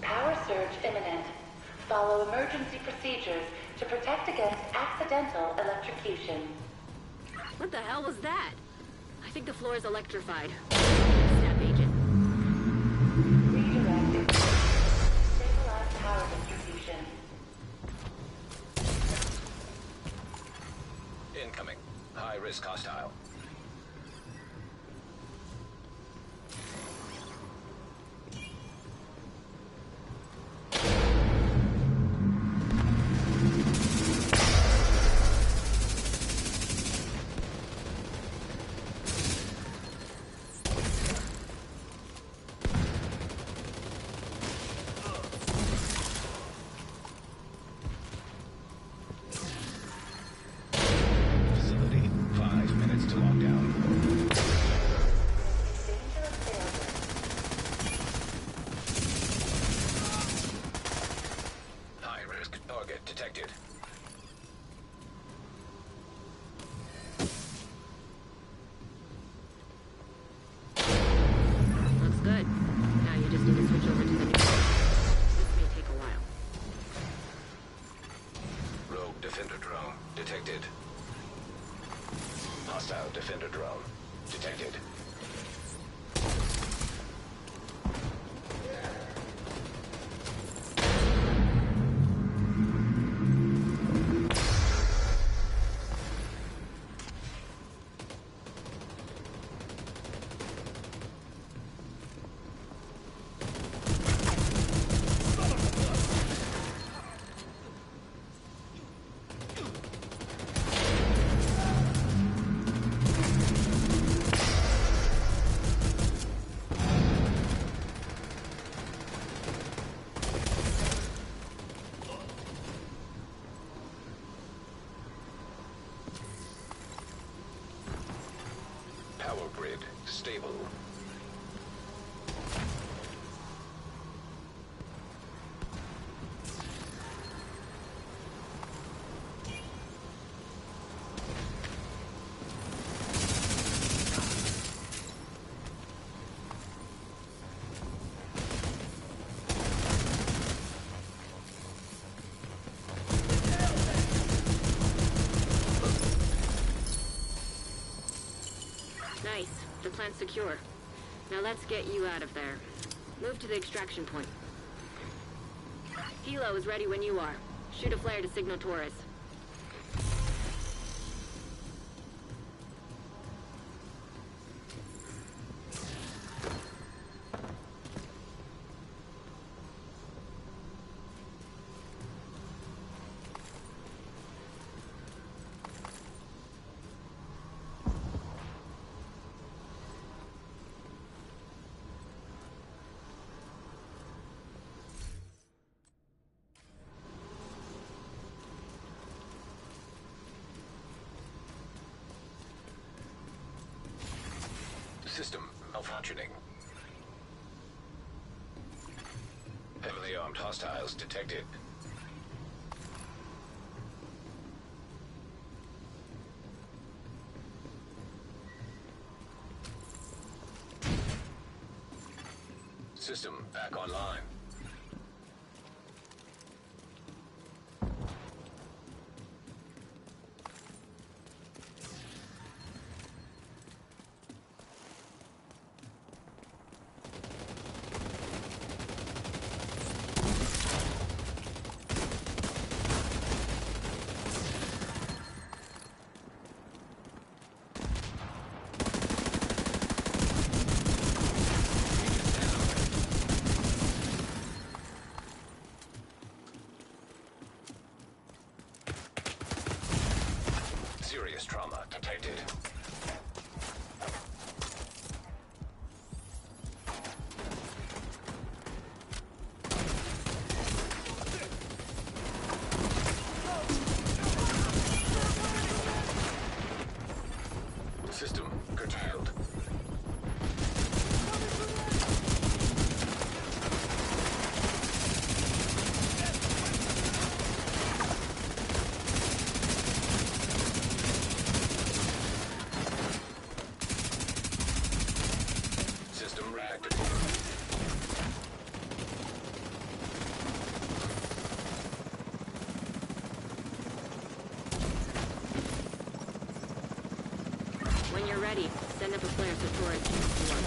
M: Power surge imminent. Follow emergency procedures to protect against accidental electrocution.
C: What the hell was that? I think the floor is electrified. Step, Agent.
M: Redirecting. Stabilize power distribution.
B: Incoming. High-risk hostile. Hostile defender drone detected. Power grid stable.
C: Nice. The plant's secure. Now let's get you out of there. Move to the extraction point. Helo is ready when you are. Shoot a flare to signal Torres.
B: System malfunctioning. Heavily armed hostiles detected. System back online. Serious trauma detected. System curtailed. System reactivated.
C: When you're ready, send up a flare so Torres can see one.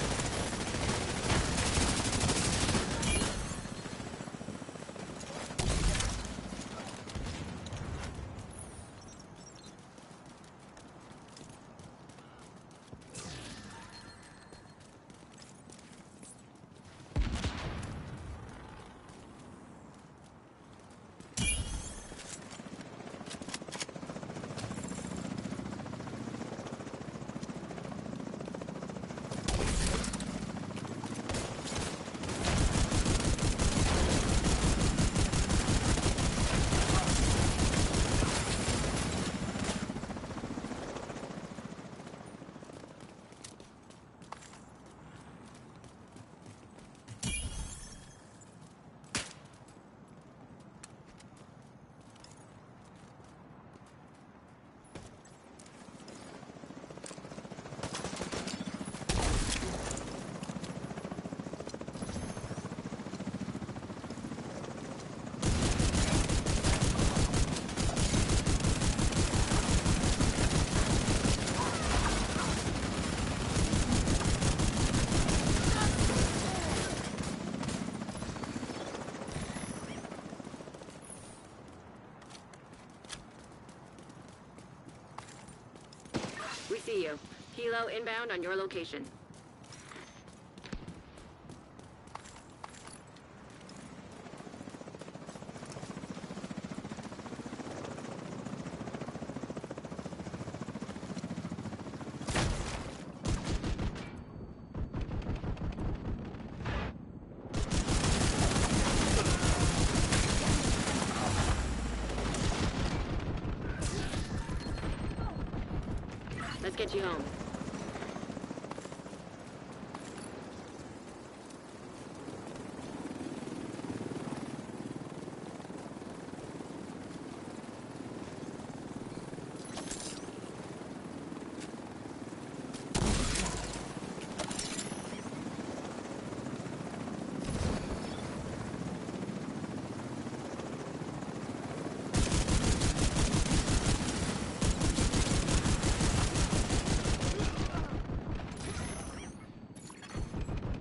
C: We see you. Helo inbound on your location. Let's get you home.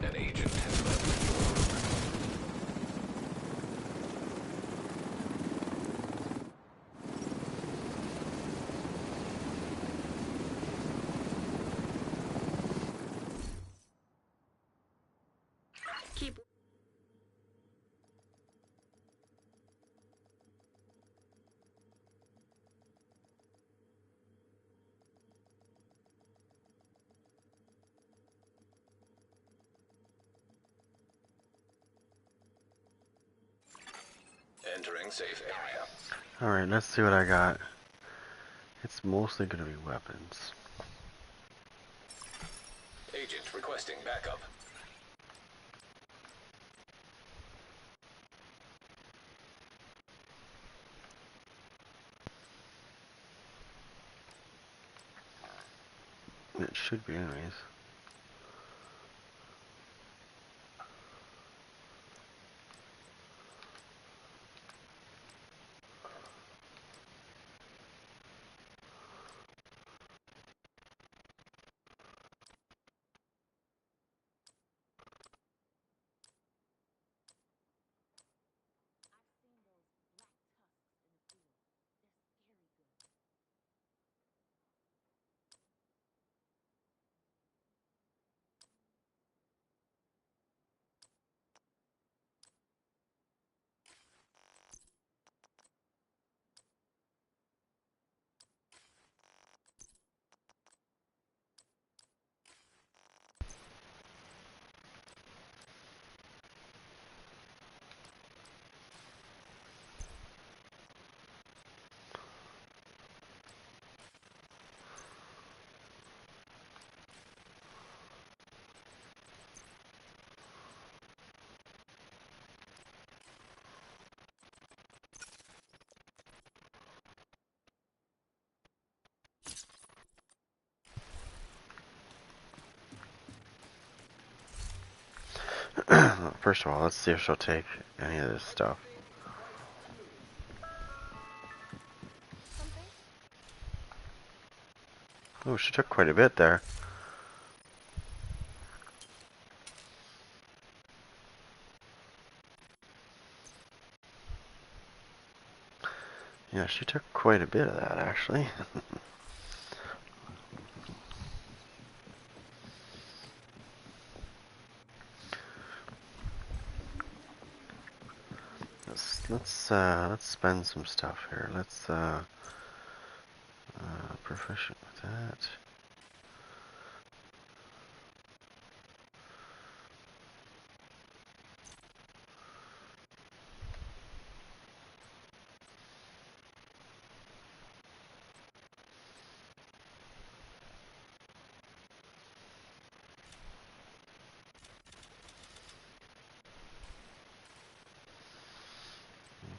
B: An agent has left your room.
C: Keep...
B: Entering safe area.
A: Alright, let's see what I got. It's mostly gonna be weapons.
B: Agent requesting backup.
A: It should be anyways. First of all, let's see if she'll take any of this stuff. Oh, she took quite a bit there. Yeah, she took quite a bit of that, actually. let's spend some stuff here. Let's proficient with that.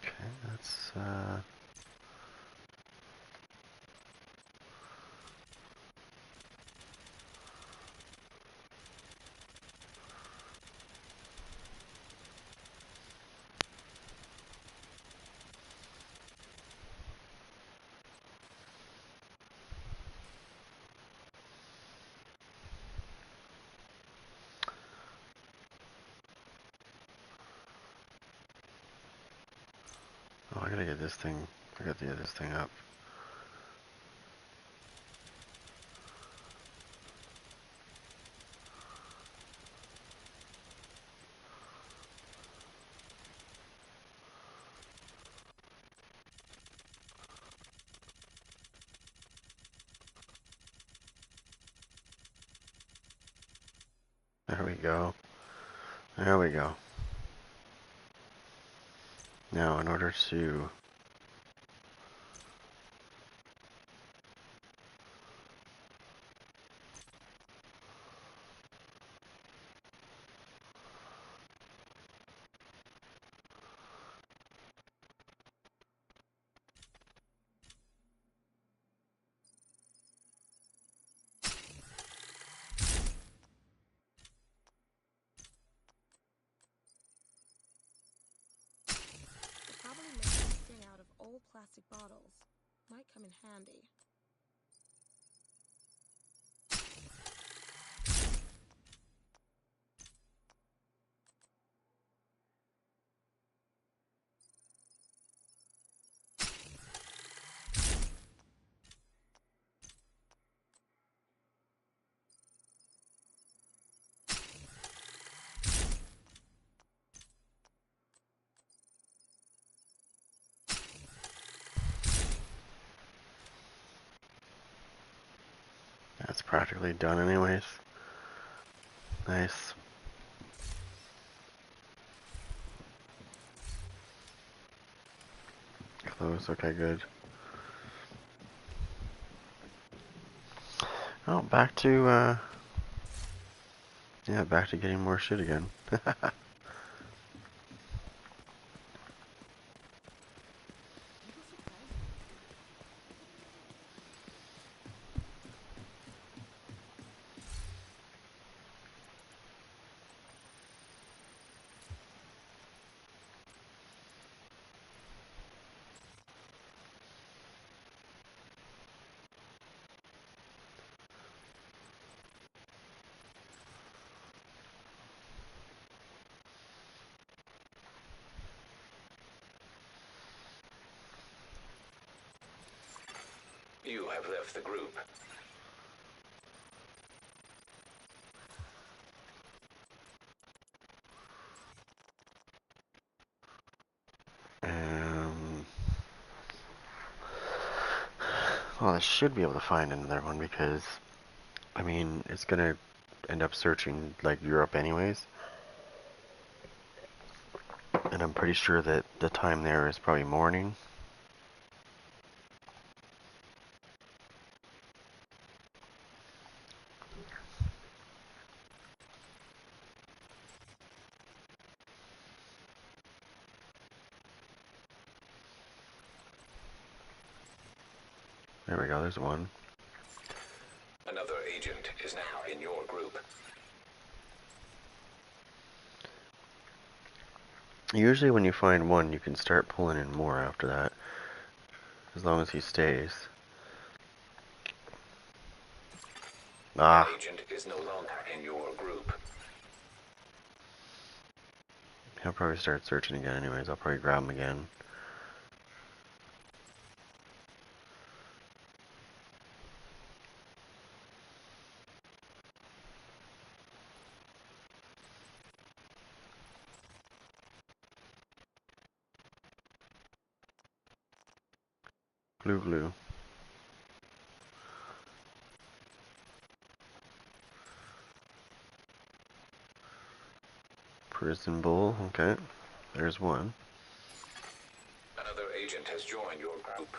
A: Okay, that's oh, I gotta get this thing. I gotta get this thing up. There we go. There we go. Now, in order to...
N: Probably make a string out of old plastic bottles. Might come in handy.
A: That's practically done anyways. Nice. Close, okay, good. Oh, back to, yeah, back to getting more shit again.
B: You have left the group. Well, I should be able to find another one because, I mean, it's gonna end up searching, like, Europe anyways. And I'm pretty sure that the time there is probably morning. There we go, there's one.
O: Another agent is now in your group.
A: Usually when you find one, you can start pulling in more after that. As long as he stays. Ah.
O: Agent is no longer in your group.
A: He'll probably start searching again anyways. I'll probably grab him again. Glue. Prison bull, okay. There's one.
O: Another agent has joined your group.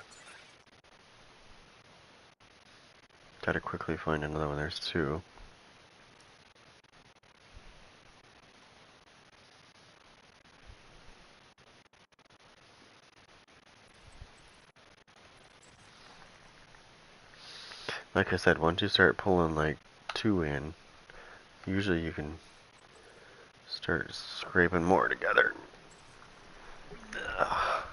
A: Gotta quickly find another one. There's two. Like I said, once you start pulling like two in, usually you can start scraping more together. Ugh.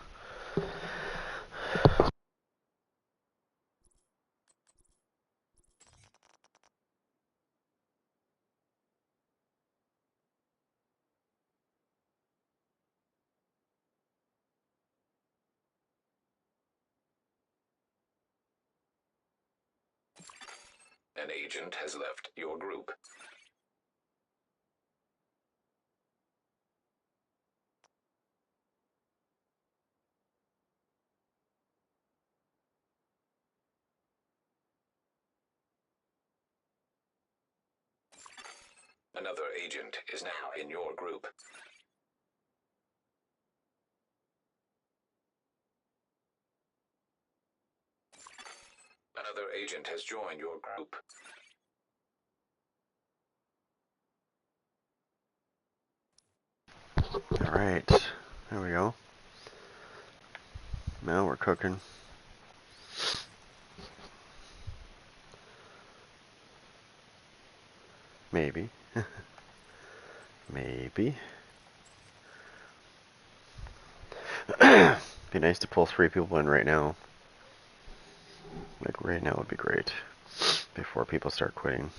O: An agent has left your group. Another agent is now in your group. Another agent has joined your group.
B: Alright, there we go. Now we're cooking. Maybe. Maybe. Be nice to pull 3 people in right now. Like right now would be great. Before people start quitting.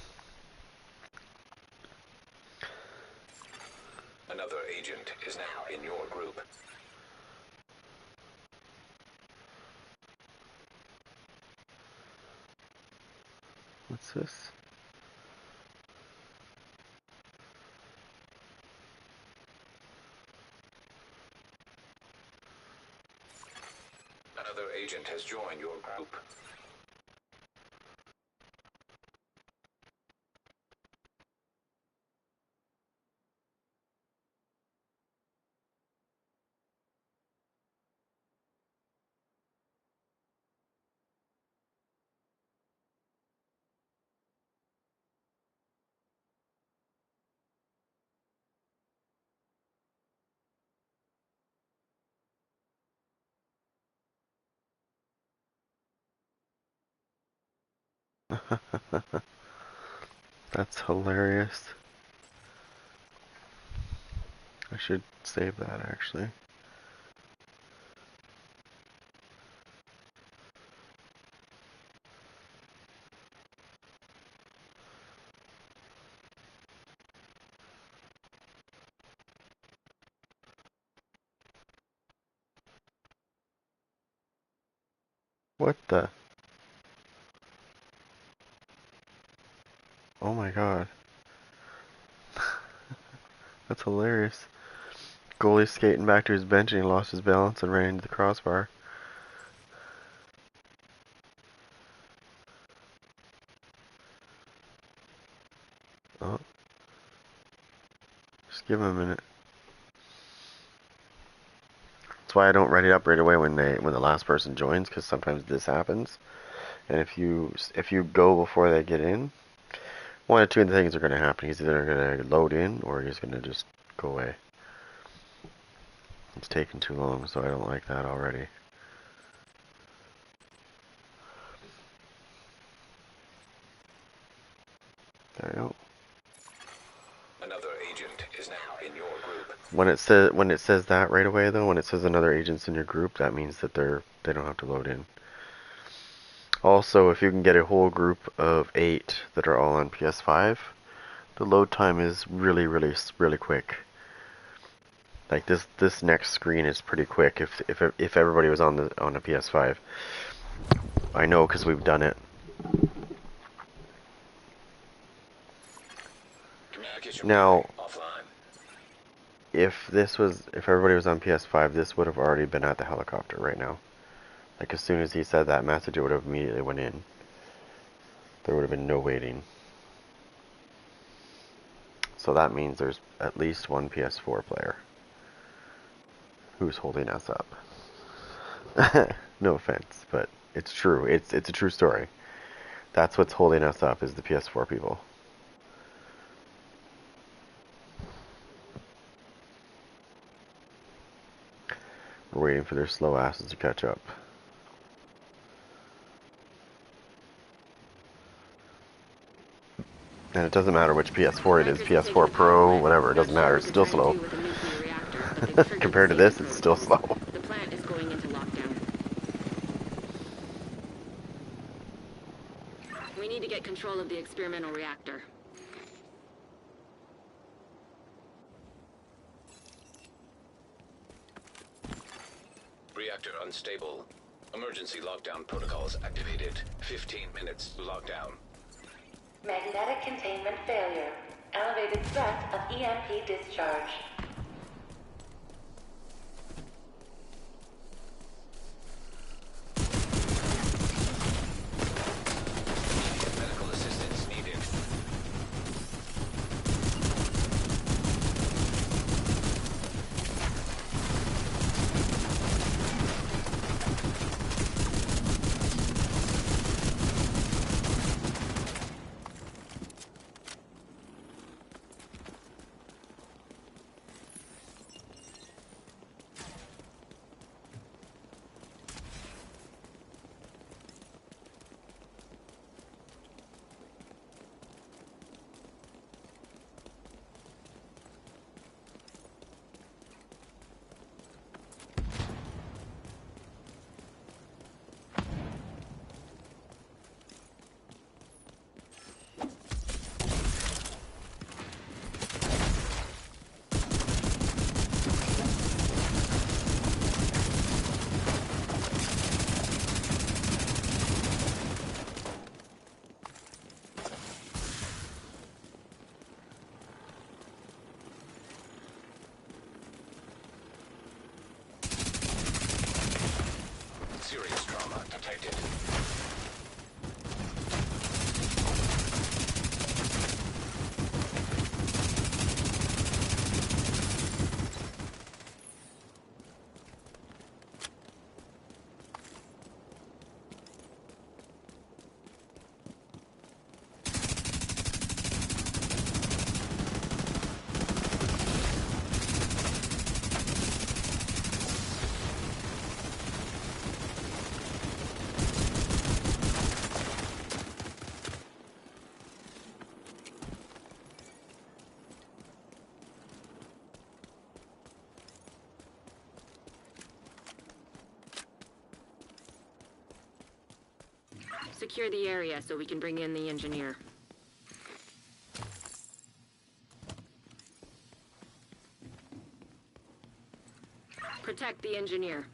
O: Another agent is now in your group.
B: What's this?
O: Another agent has joined your group.
B: That's hilarious. I should save that actually. What the? Oh my god. That's hilarious. Goalie skating back to his bench and he lost his balance and ran into the crossbar. Oh. Just give him a minute. That's why I don't write it up right away when the last person joins, because sometimes this happens. And if you go before they get in, one of two things are going to happen. He's either going to load in or he's going to just go away. It's taking too long, so I don't like that already. There we go.
O: Another agent is now in your group.
B: When it says that right away though, when it says another agent's in your group, that means that they don't have to load in. Also, if you can get a whole group of 8 that are all on PS5, the load time is really quick. Like this next screen is pretty quick if everybody was on a PS5. I know because we've done it. Now, if everybody was on PS5, this would have already been at the helicopter right now. Like as soon as he said that message, it would have immediately went in. There would have been no waiting. So that means there's at least one PS4 player who's holding us up. No offense, but it's true. It's a true story. That's what's holding us up is the PS4 people. We're waiting for their slow asses to catch up. And it doesn't matter which PS4 it is, PS4 Pro, whatever, it doesn't matter, it's still slow. Compared to this, it's still slow.
C: The plant is going into lockdown. We need to get control of the experimental reactor.
O: Reactor unstable. Emergency lockdown protocols activated. 15 minutes to lockdown.
M: Magnetic containment failure. Elevated threat of EMP discharge.
O: Medical assistance needed.
C: Secure the area so we can bring in the engineer. Protect the engineer.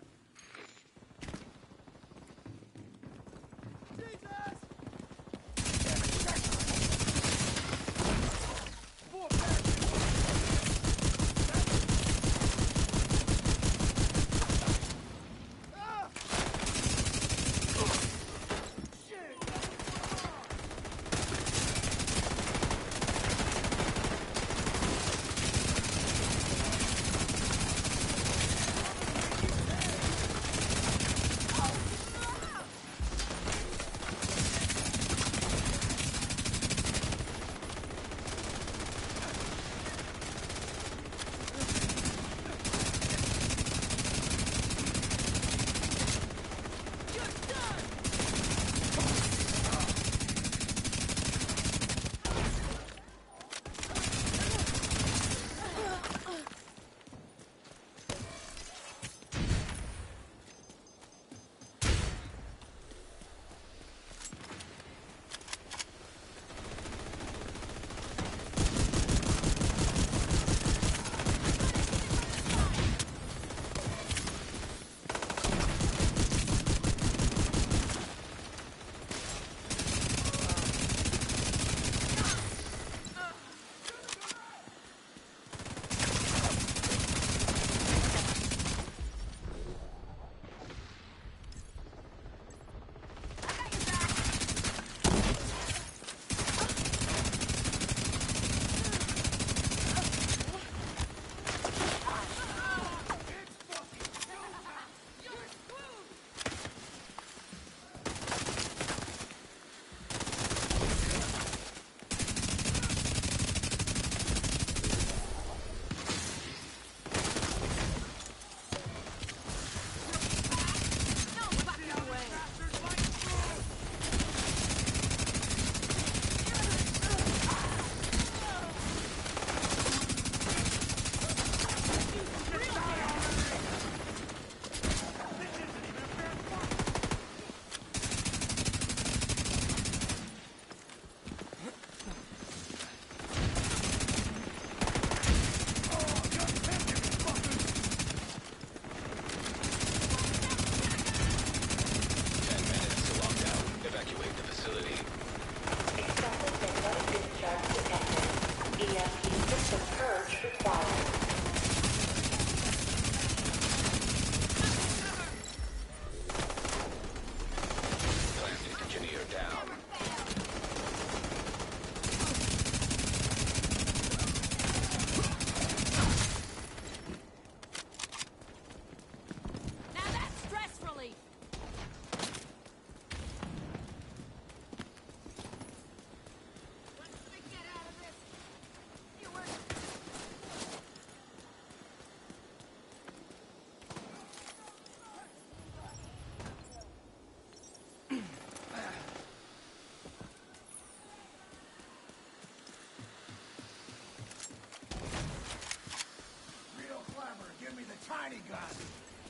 L: Tiny gun.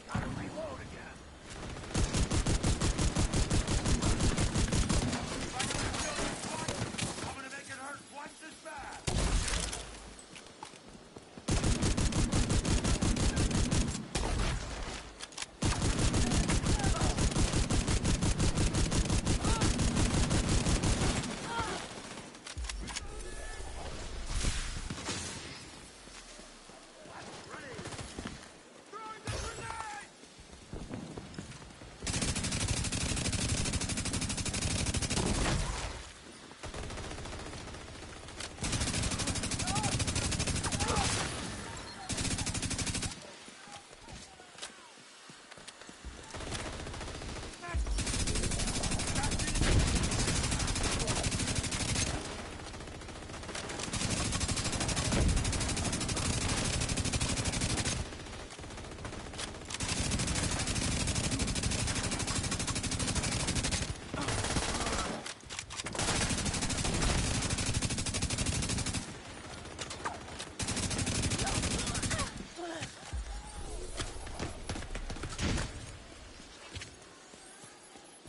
L: Gotta reload again. I'm gonna make it hurt twice as bad.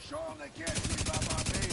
L: Show them they can't creep up on me!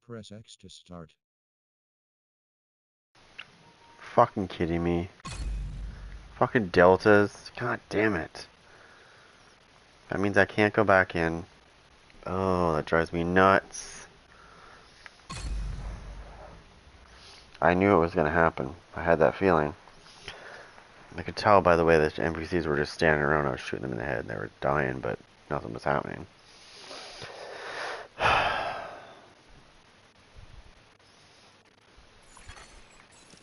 P: Press X to start.
B: Fucking kidding me. Fucking deltas. God damn it. That means I can't go back in. Oh, that drives me nuts. I knew it was going to happen. I had that feeling. I could tell by the way the NPCs were just standing around. I was shooting them in the head and they were dying, but nothing was happening.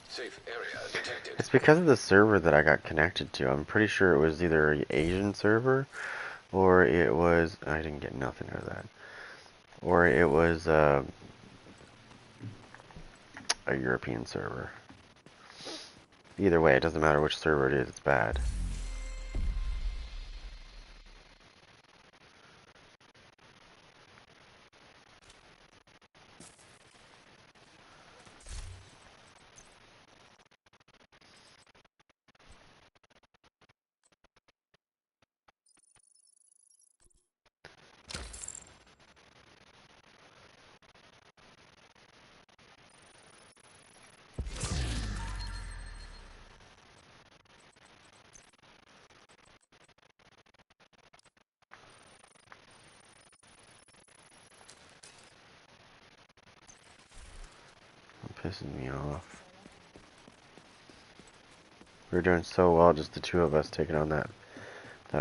O: Safe area detected.
B: It's because of the server that I got connected to. I'm pretty sure it was either an Asian server or it was... I didn't get nothing out of that. Or it was a European server. Either way, it doesn't matter which server it is, it's bad. It pisses me off. We were doing so well, just the two of us taking on that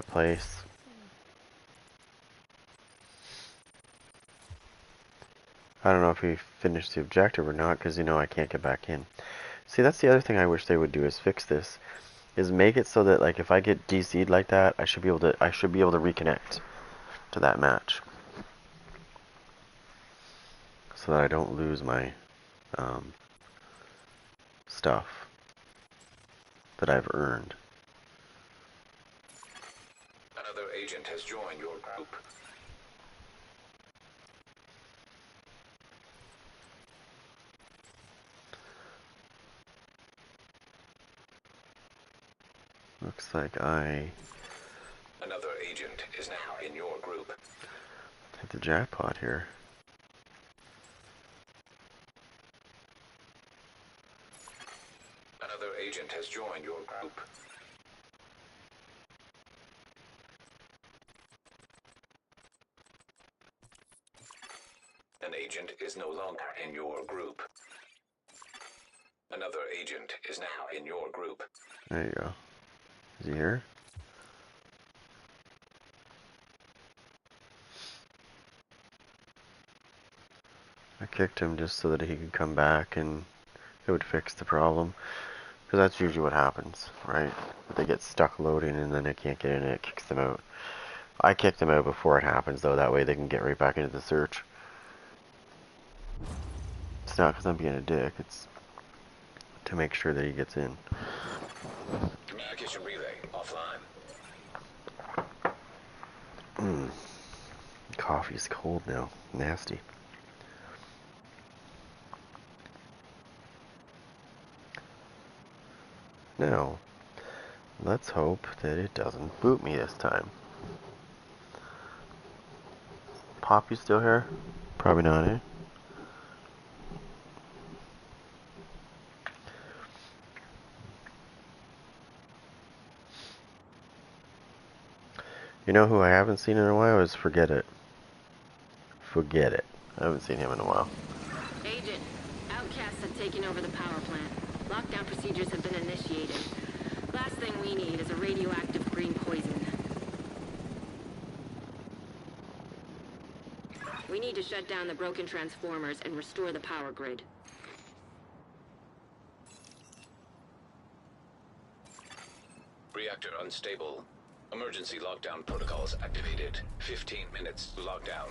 B: place. I don't know if we finished the objective or not, because, you know, I can't get back in. See, that's the other thing I wish they would do, is fix this. Is make it so that, like, if I get DC'd like that, I should be able to reconnect to that match. So that I don't lose my, stuff that I've earned.
O: Another agent has joined your group.
B: Looks like I
O: Another agent is now in your group.
B: hit the jackpot here.
O: Another agent has joined your group. An agent is no longer in your group. Another agent is now in your group.
B: There you go. Is he here? I kicked him just so that he could come back and it would fix the problem. Because that's usually what happens, right? They get stuck loading and then they can't get in and it kicks them out. I kicked them out before it happens, though. That way they can get right back into the search. It's not because I'm being a dick. It's to make sure that he gets in.
O: Communication relay offline.
B: Coffee's cold now. Nasty. Now, let's hope that it doesn't boot me this time. Poppy's still here? Probably not, eh? You know who I haven't seen in a while is Forget It. Forget It. I haven't seen him in a while.
C: Agent, outcasts have taken over the power plant. Lockdown procedures have been initiated. Last thing we need is a radioactive green poison. We need to shut down the broken transformers and restore the power grid.
O: Reactor unstable. Emergency lockdown protocols activated. 15 minutes lockdown.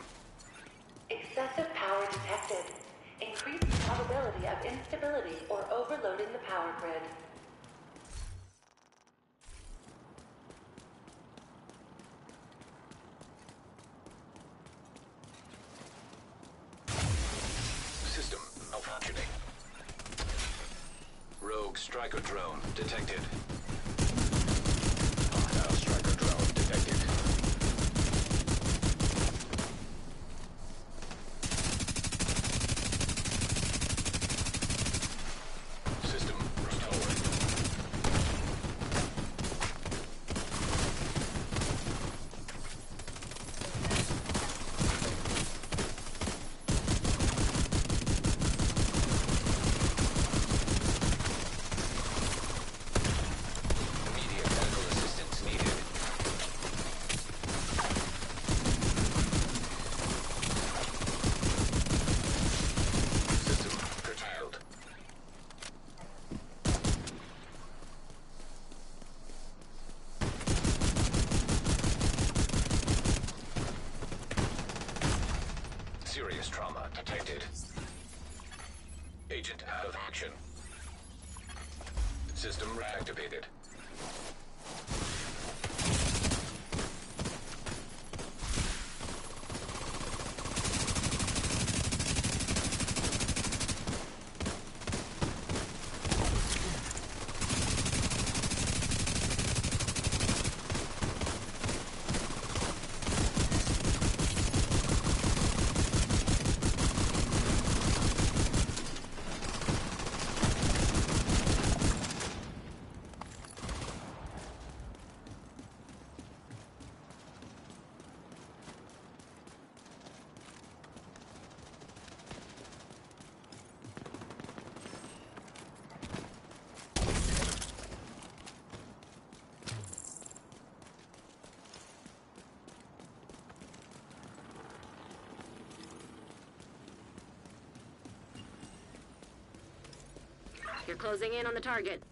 M: Excessive power detected. Increased probability of instability or overloading the power grid.
O: System malfunctioning. Rogue striker drone detected. Hostile striker drone detected. system reactivated.
C: You're closing in on the target.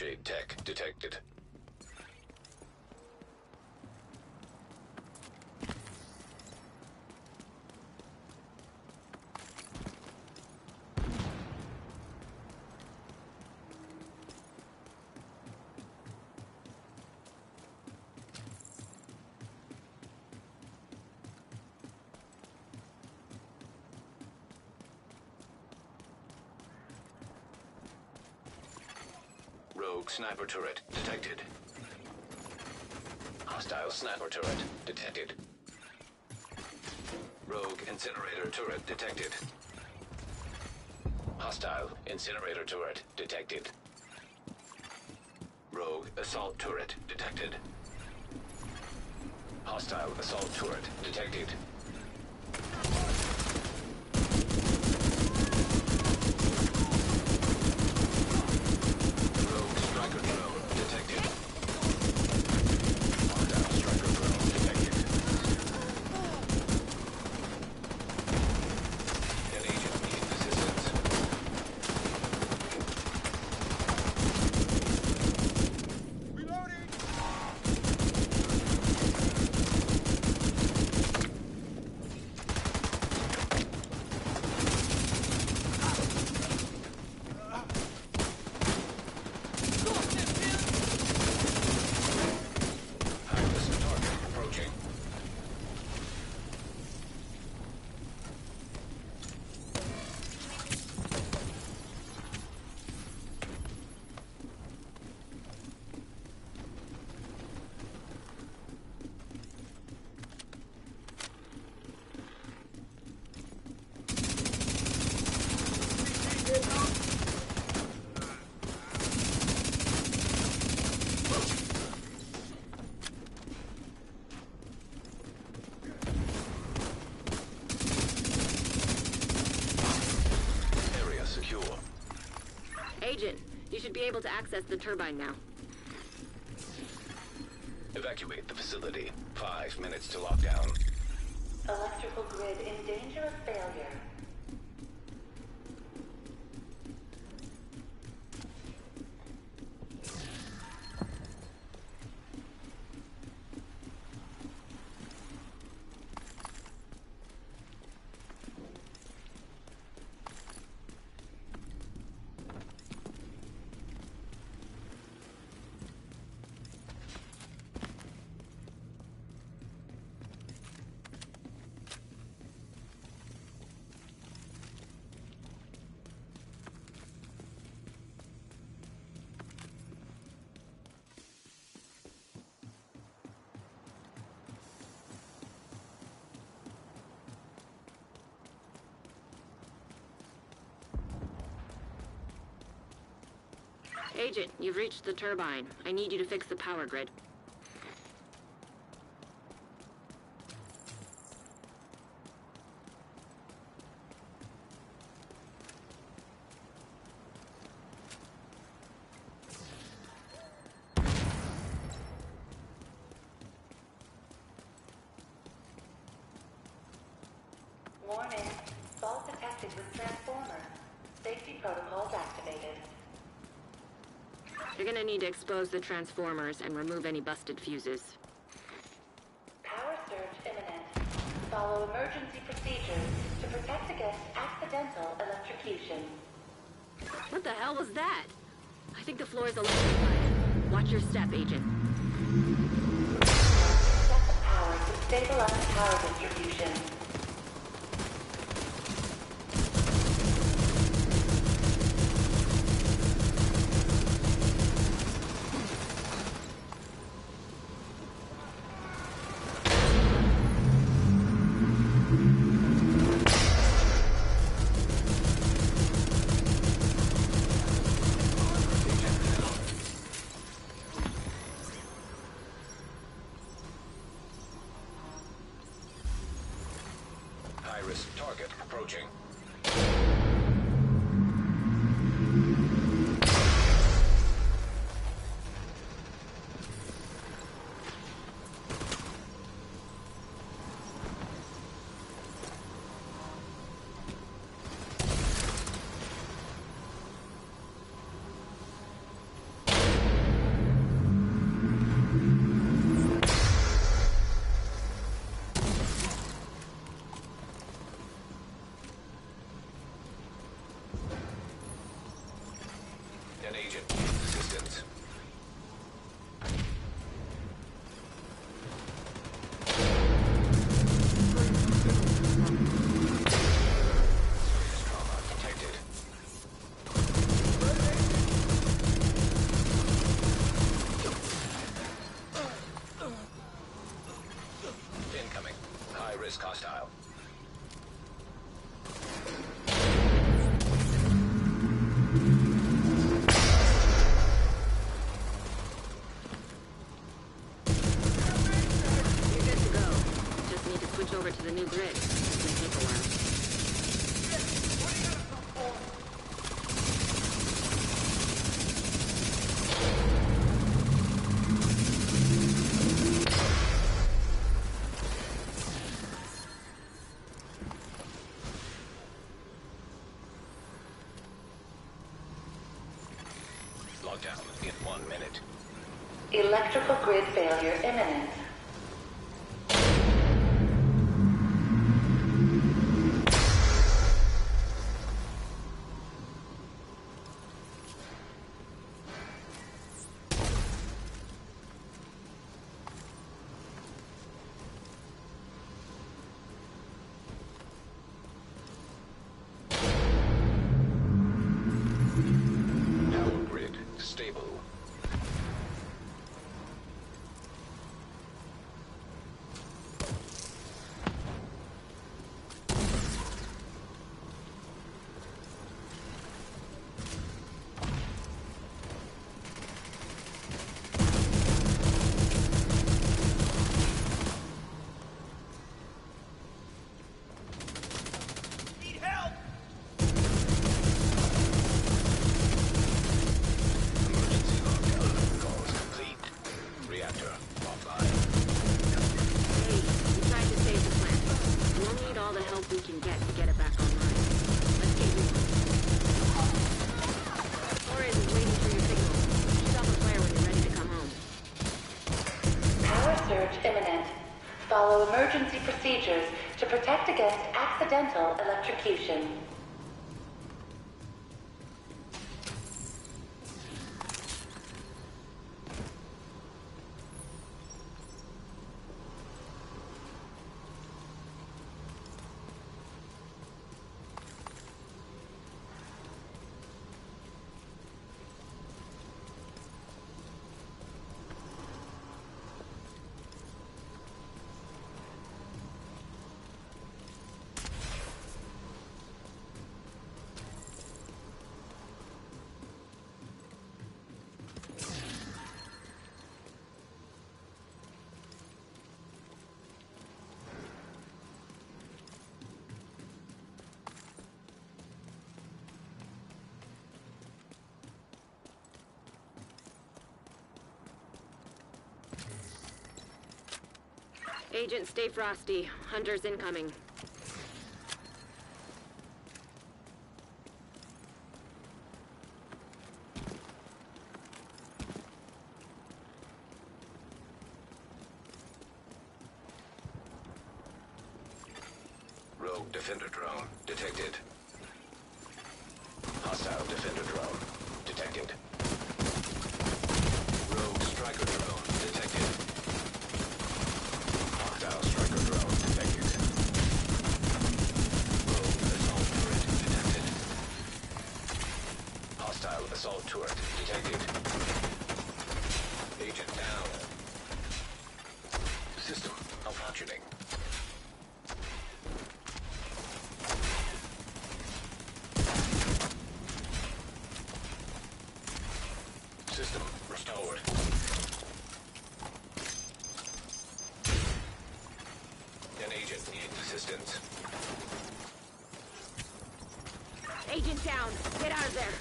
O: Shade tech detected. Rogue sniper turret detected. Hostile sniper turret detected. Rogue incinerator turret detected. Hostile incinerator turret detected. Rogue assault turret detected. Hostile assault turret detected. Rogue striker drone detected. Hostile striker drone detected. An agent needing assistance. High-risk target approaching. Area secure.
C: Agent, you should be able to access the turbine now.
O: Evacuate the facility. 5 minutes to lockdown.
M: Electrical grid in danger of failure.
C: Agent, you've reached the turbine. I need you to fix the power grid.
M: Warning. Fault detected with transformer. Safety protocols activated.
C: You're gonna need to expose the transformers and remove any busted fuses.
M: Power surge imminent. Follow emergency procedures to protect against accidental electrocution.
C: What the hell was that? I think the floor is electrified. Watch your step, Agent.
M: Set the power to stabilize power distribution.
O: High-risk target approaching. Agent needs assistance. Serious trauma detected. Incoming. High-risk hostile.
C: You're good to go. Just need to switch over to the new grid. This may take a while.
O: Lockdown in 1 minute.
M: Electrical grid failure imminent.
O: Power grid stable. Emergency lockdown protocols complete. Reactor offline.
C: Hey, we tried to save the plant. We'll need all the help we can get it back online. Let's get you. Torres is waiting for your signal. Shoot off a flare when you're ready to come home.
M: Power surge imminent. Follow emergency procedures to protect against accidental electrocution.
C: Agent, stay frosty. Hunters incoming.
O: Rogue defender drone detected. Hostile defender drone detected. Rogue striker drone detected. Hostile striker drone detected. Rogue assault turret detected. Hostile assault turret detected. Agent down. System malfunctioning. System restored. An agent needs assistance.
C: Agent down. Get out of there.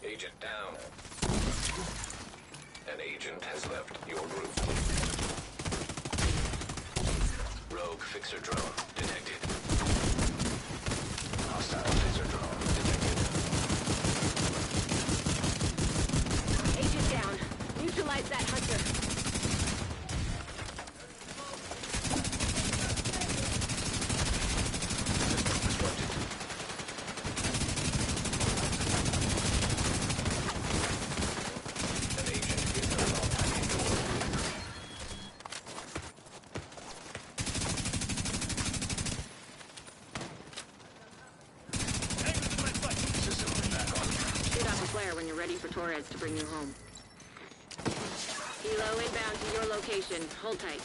O: Agent down. An agent has left your group. Rogue fixer drone detected. Hostile fixer drone detected.
C: Agent down. Neutralize that hunter. Torres to bring you home. Helo inbound to your location. Hold tight.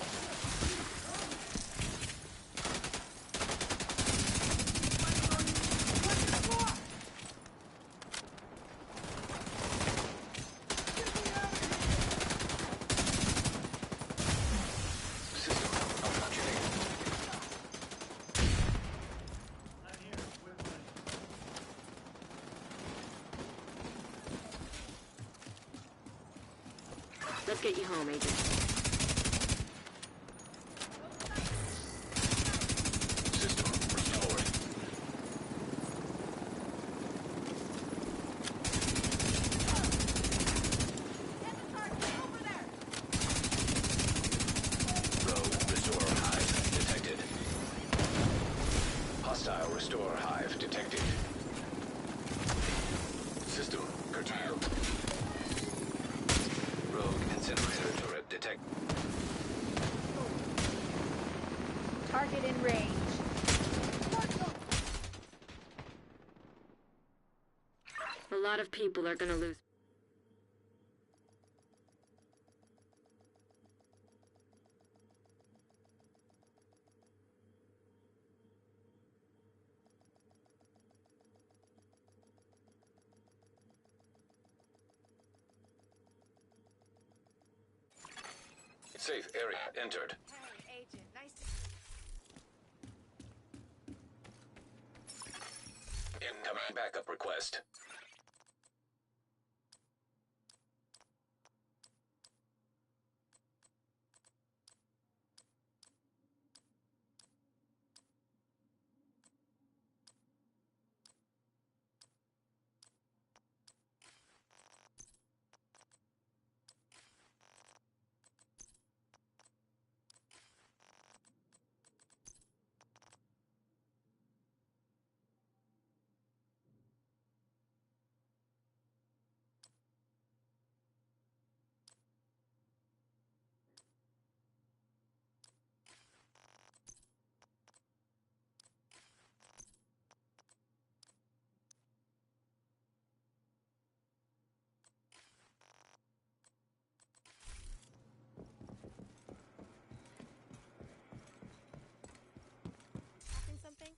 C: Let's get you home, Agent.
O: System restored. Rogue Restorer Hive detected. Hostile Restorer Hive detected. System curtailed. Rogue incinerator turret detect.
H: Target in range.
C: A lot of people are gonna lose.
O: Safe area entered.
H: Hey, Agent. Nice to
O: Incoming backup request.
N: Something?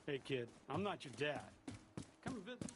G: Hey, kid, I'm not your dad. Come and visit.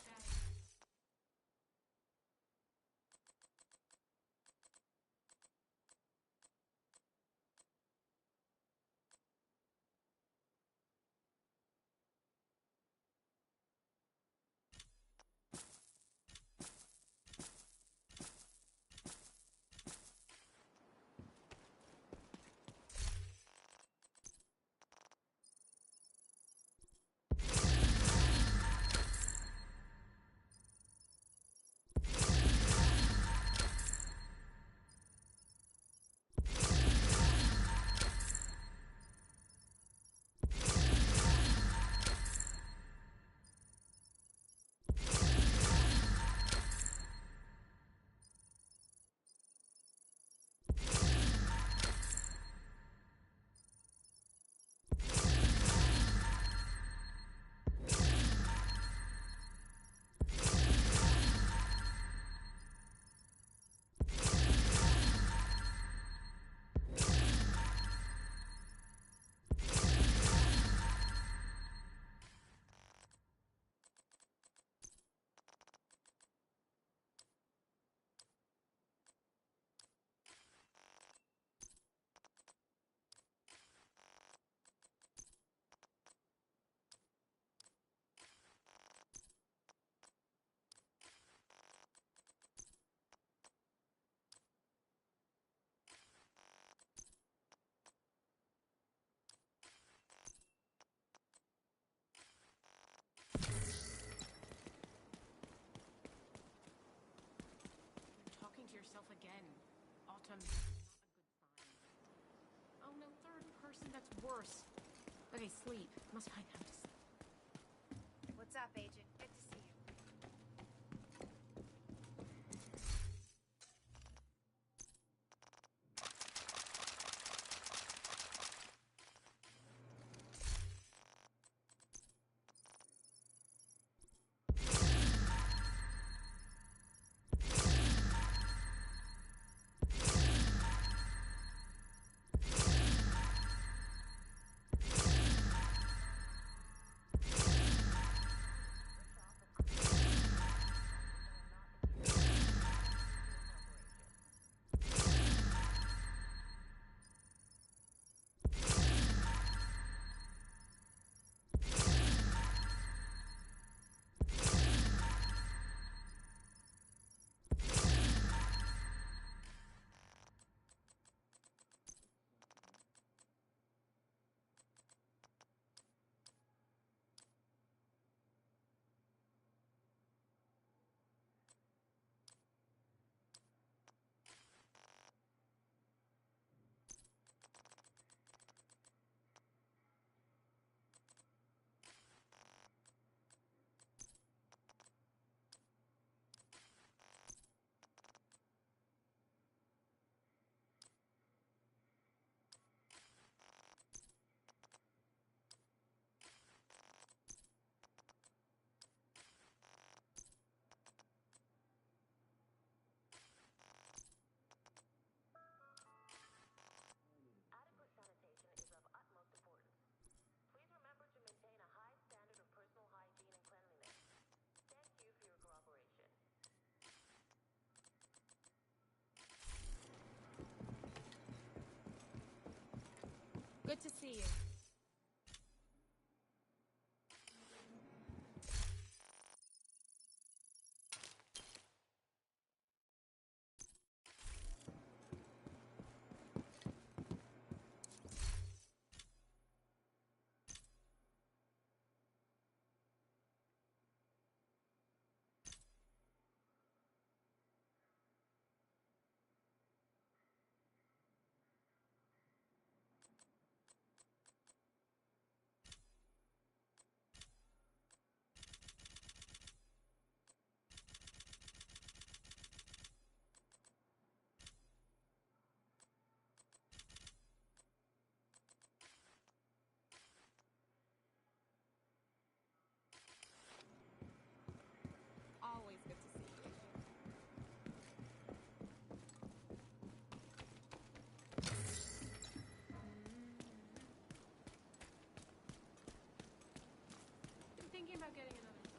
H: talking to yourself again. Autumn, not a good sign. Oh no, third person, that's worse. Okay, sleep. Must find time to sleep. to see you. Always good to see you, Agent. Been thinking about getting another switch.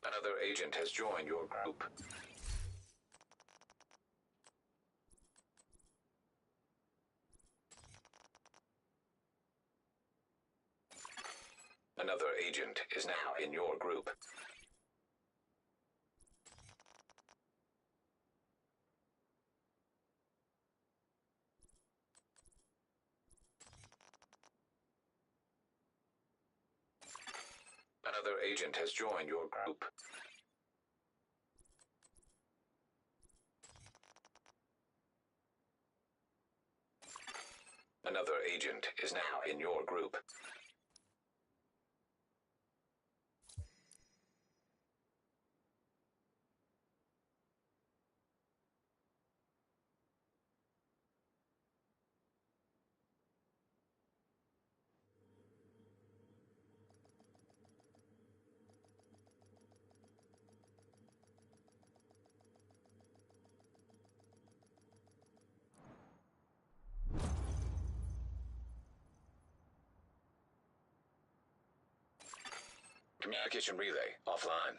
O: Another agent has joined your group. Another agent is now in your group. Another agent has joined your group. Another agent is now in your group. Communication relay offline.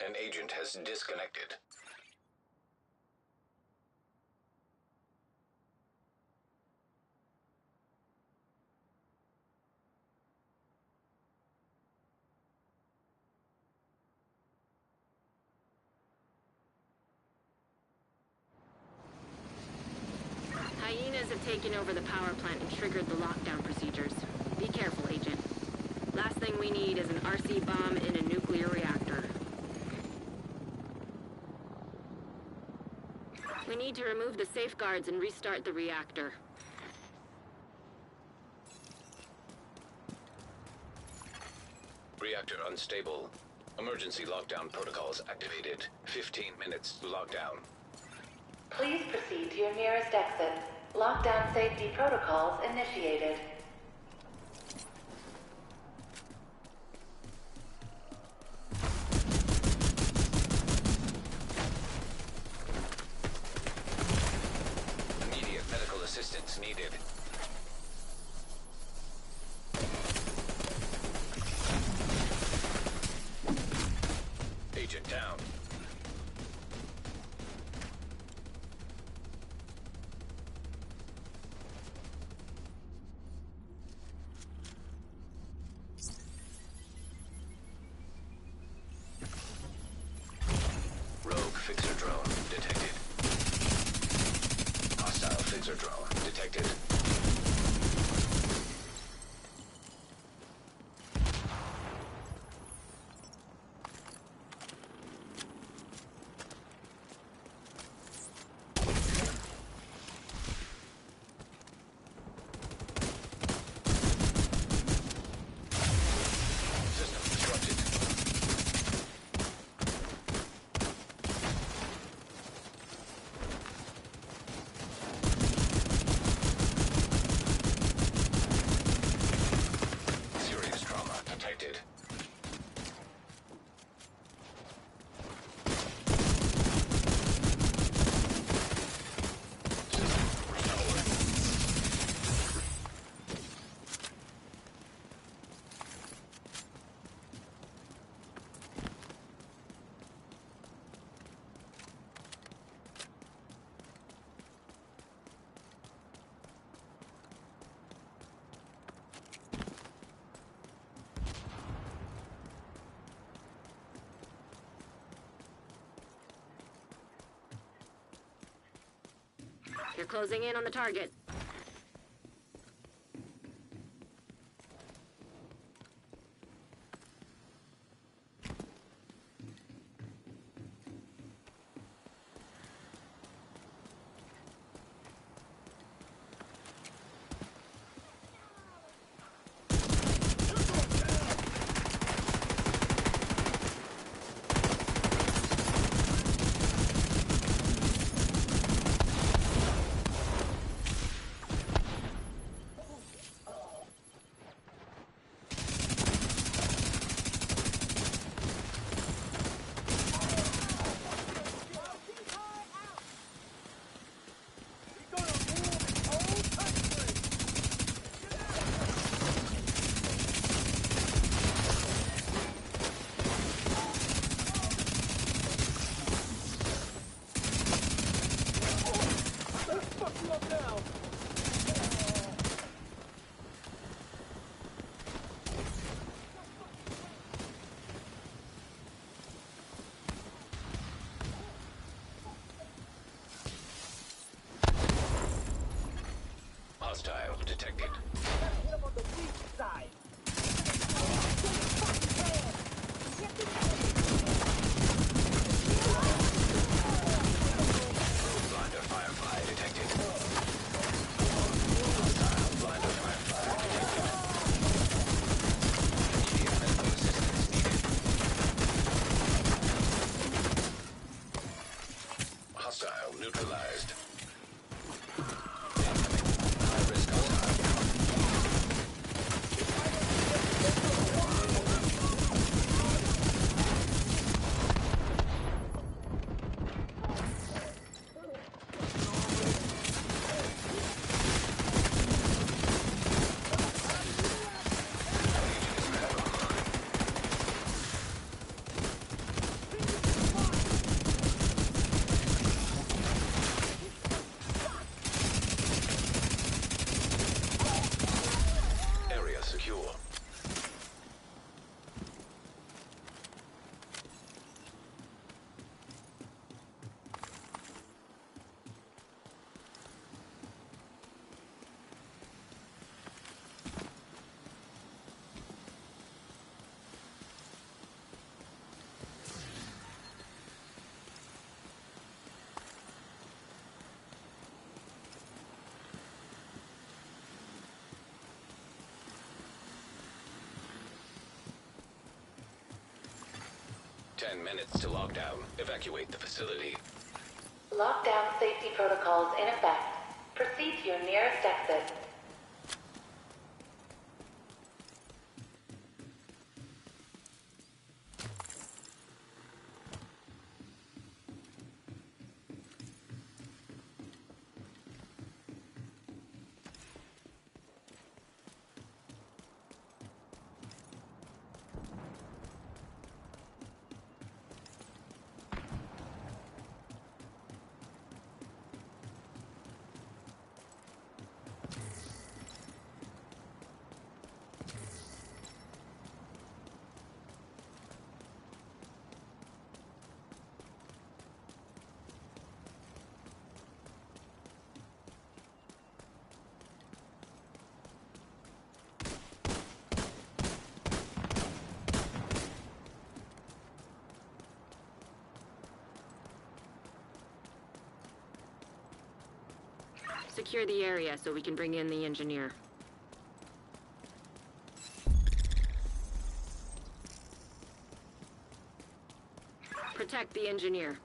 O: An agent has disconnected.
C: Hyenas have taken over the power plant and triggered the lockdown procedures. Be careful, Agent. Last thing we need is an RC bomb in a nuclear reactor. We need to remove the safeguards and restart the reactor.
O: Reactor unstable. Emergency lockdown protocols activated. 15 minutes lockdown.
M: Please proceed to your nearest exit. Lockdown safety protocols initiated.
O: Immediate medical assistance needed.
C: You're closing in on the target.
O: Hostile detected. Blinder firefly detected. Hostile blinder firefly detected. Immediate medical assistance needed. Hostile neutralized. High-risk hostile. Area secure. Ten minutes to lockdown. Evacuate the facility.
M: Lockdown safety protocols in effect. Proceed to your nearest exit.
C: Secure the area so we can bring in the engineer. Protect the engineer.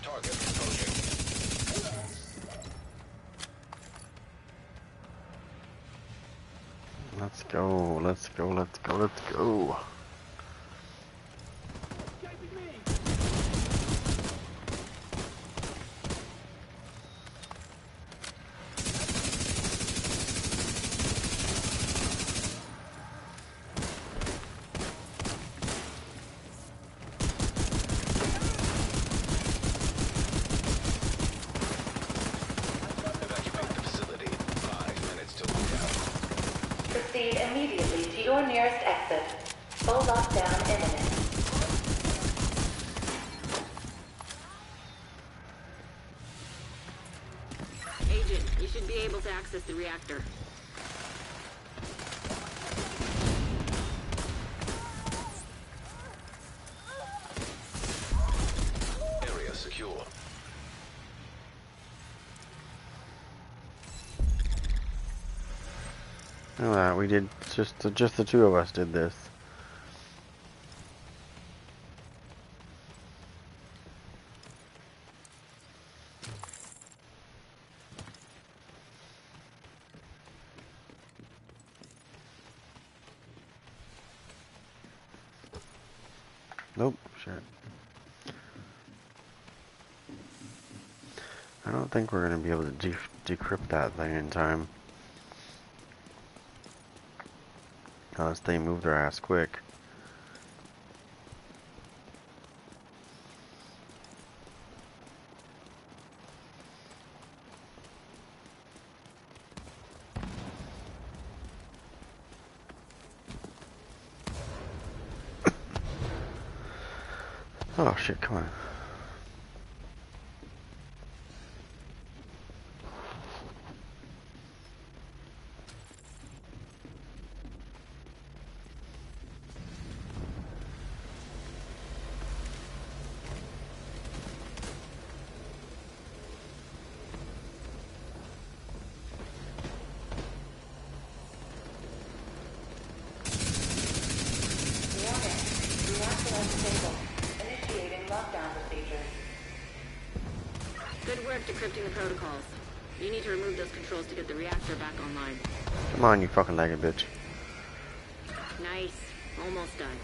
O: Target approaching.
B: Let's go, let's go, let's go, let's go.
O: Evacuate the facility. 5 minutes to lockdown.
M: Proceed immediately to your nearest exit. Full lockdown imminent.
C: Agent, you should be able to access the reactor.
O: Area secure.
B: Look at that, we did just the two of us did this. Nope, shit. I don't think we're gonna be able to decrypt that thing in time. Unless they move their ass quick. Oh shit, come on.
M: Reactor unstable. Initiating lockdown procedures.
C: Good work decrypting the protocols. You need to remove those controls to get the reactor back online.
B: Come on, you fucking lagging bitch.
C: Nice. Almost done.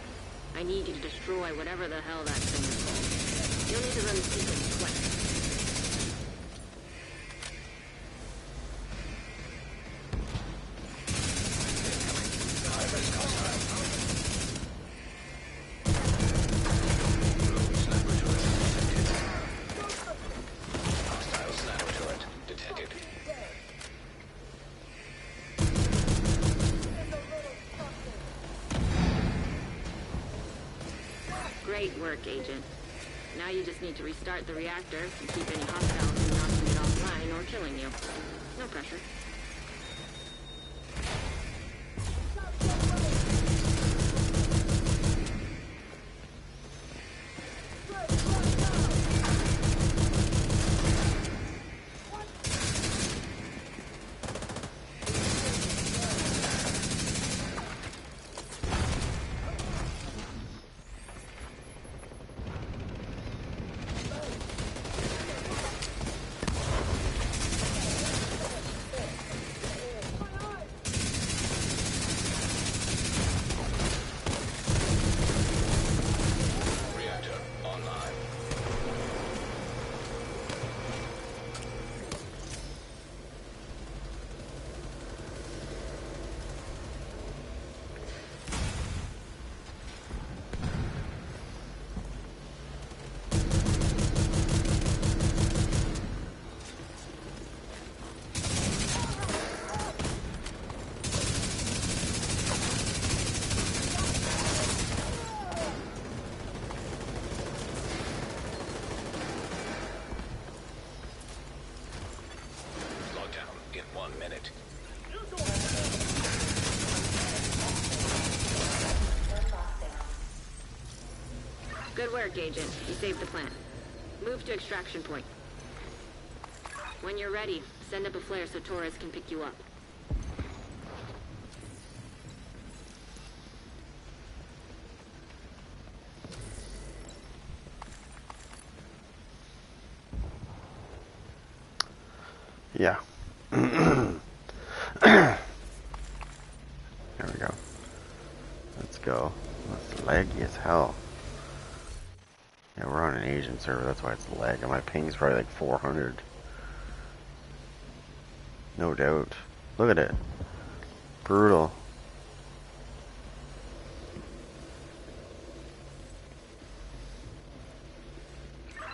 C: I need you to destroy whatever the hell that thing is called. You'll need to run the sequence twice.
O: Hostile sniper turret detected.
C: Great work, Agent. Now you just need to restart the reactor and keep any hostiles from knocking it offline or killing you. No pressure.
O: Reactor online. Lockdown in 1 minute.
C: Good work, Agent. You saved the plant. Move to extraction point. When you're ready, send up a flare so Torres can pick you up.
B: Yeah. There we go. Let's go. It's laggy as hell. Yeah, we're on an Asian server, that's why it's lag. And my ping's probably like 400. No doubt. Look at it. Brutal.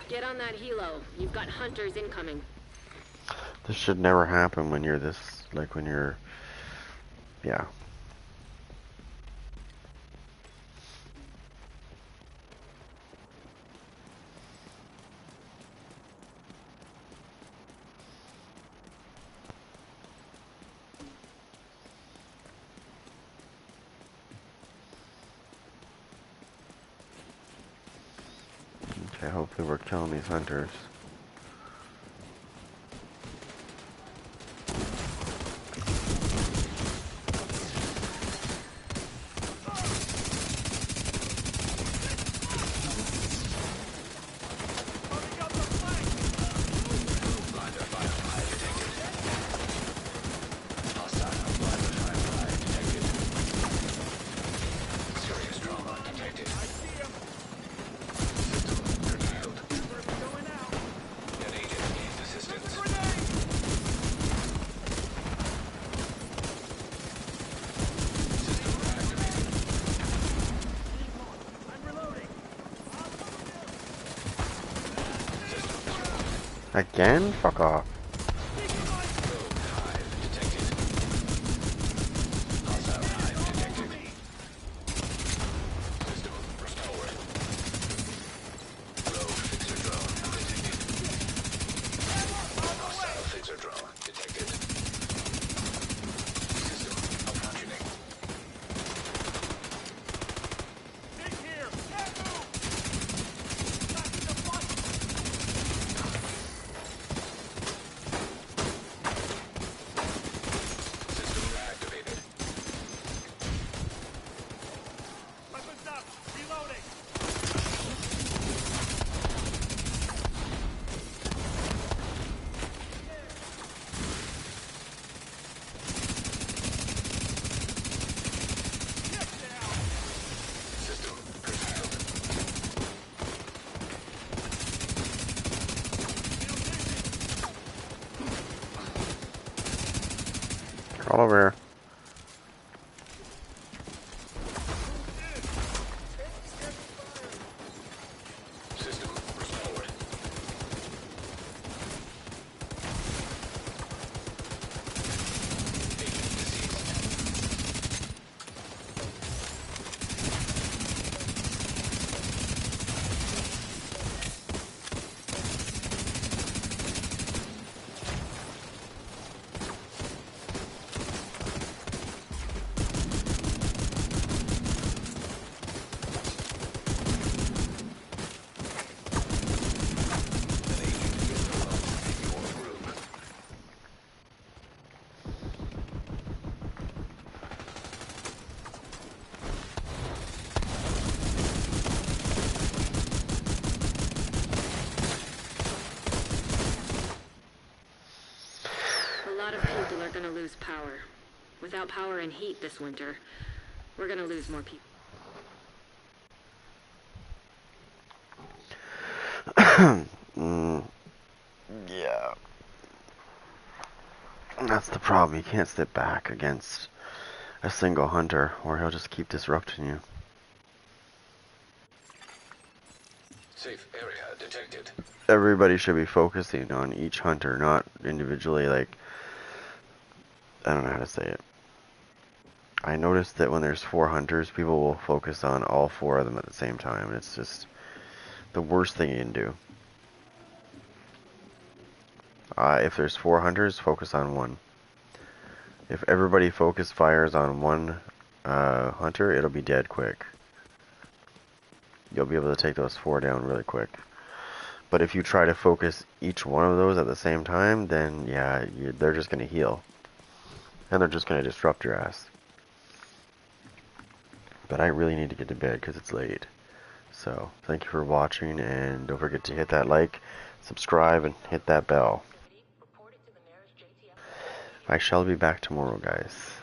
C: Get on that helo. You've got hunters incoming.
B: This should never happen when you're this, like when you're, yeah. Okay, hopefully we're killing these hunters. Again? Fuck off. All over here.
C: People are gonna lose power. Without power and heat this winter, we're gonna lose more people.
B: Yeah. That's the problem. You can't sit back against a single hunter, or he'll just keep disrupting you.
O: Safe area detected.
B: Everybody should be focusing on each hunter, not individually, like, I don't know how to say it. I noticed that when there's 4 hunters, people will focus on all 4 of them at the same time. It's just the worst thing you can do. If there's 4 hunters, focus on 1. If everybody focus fires on 1 hunter, it'll be dead quick. You'll be able to take those 4 down really quick. But if you try to focus each one of those at the same time, then yeah, they're just going to heal. And they're just going to disrupt your ass. But I really need to get to bed because it's late. So, thank you for watching, and don't forget to hit that like, subscribe, and hit that bell.
M: Reported to the mayor's
B: I shall be back tomorrow, guys.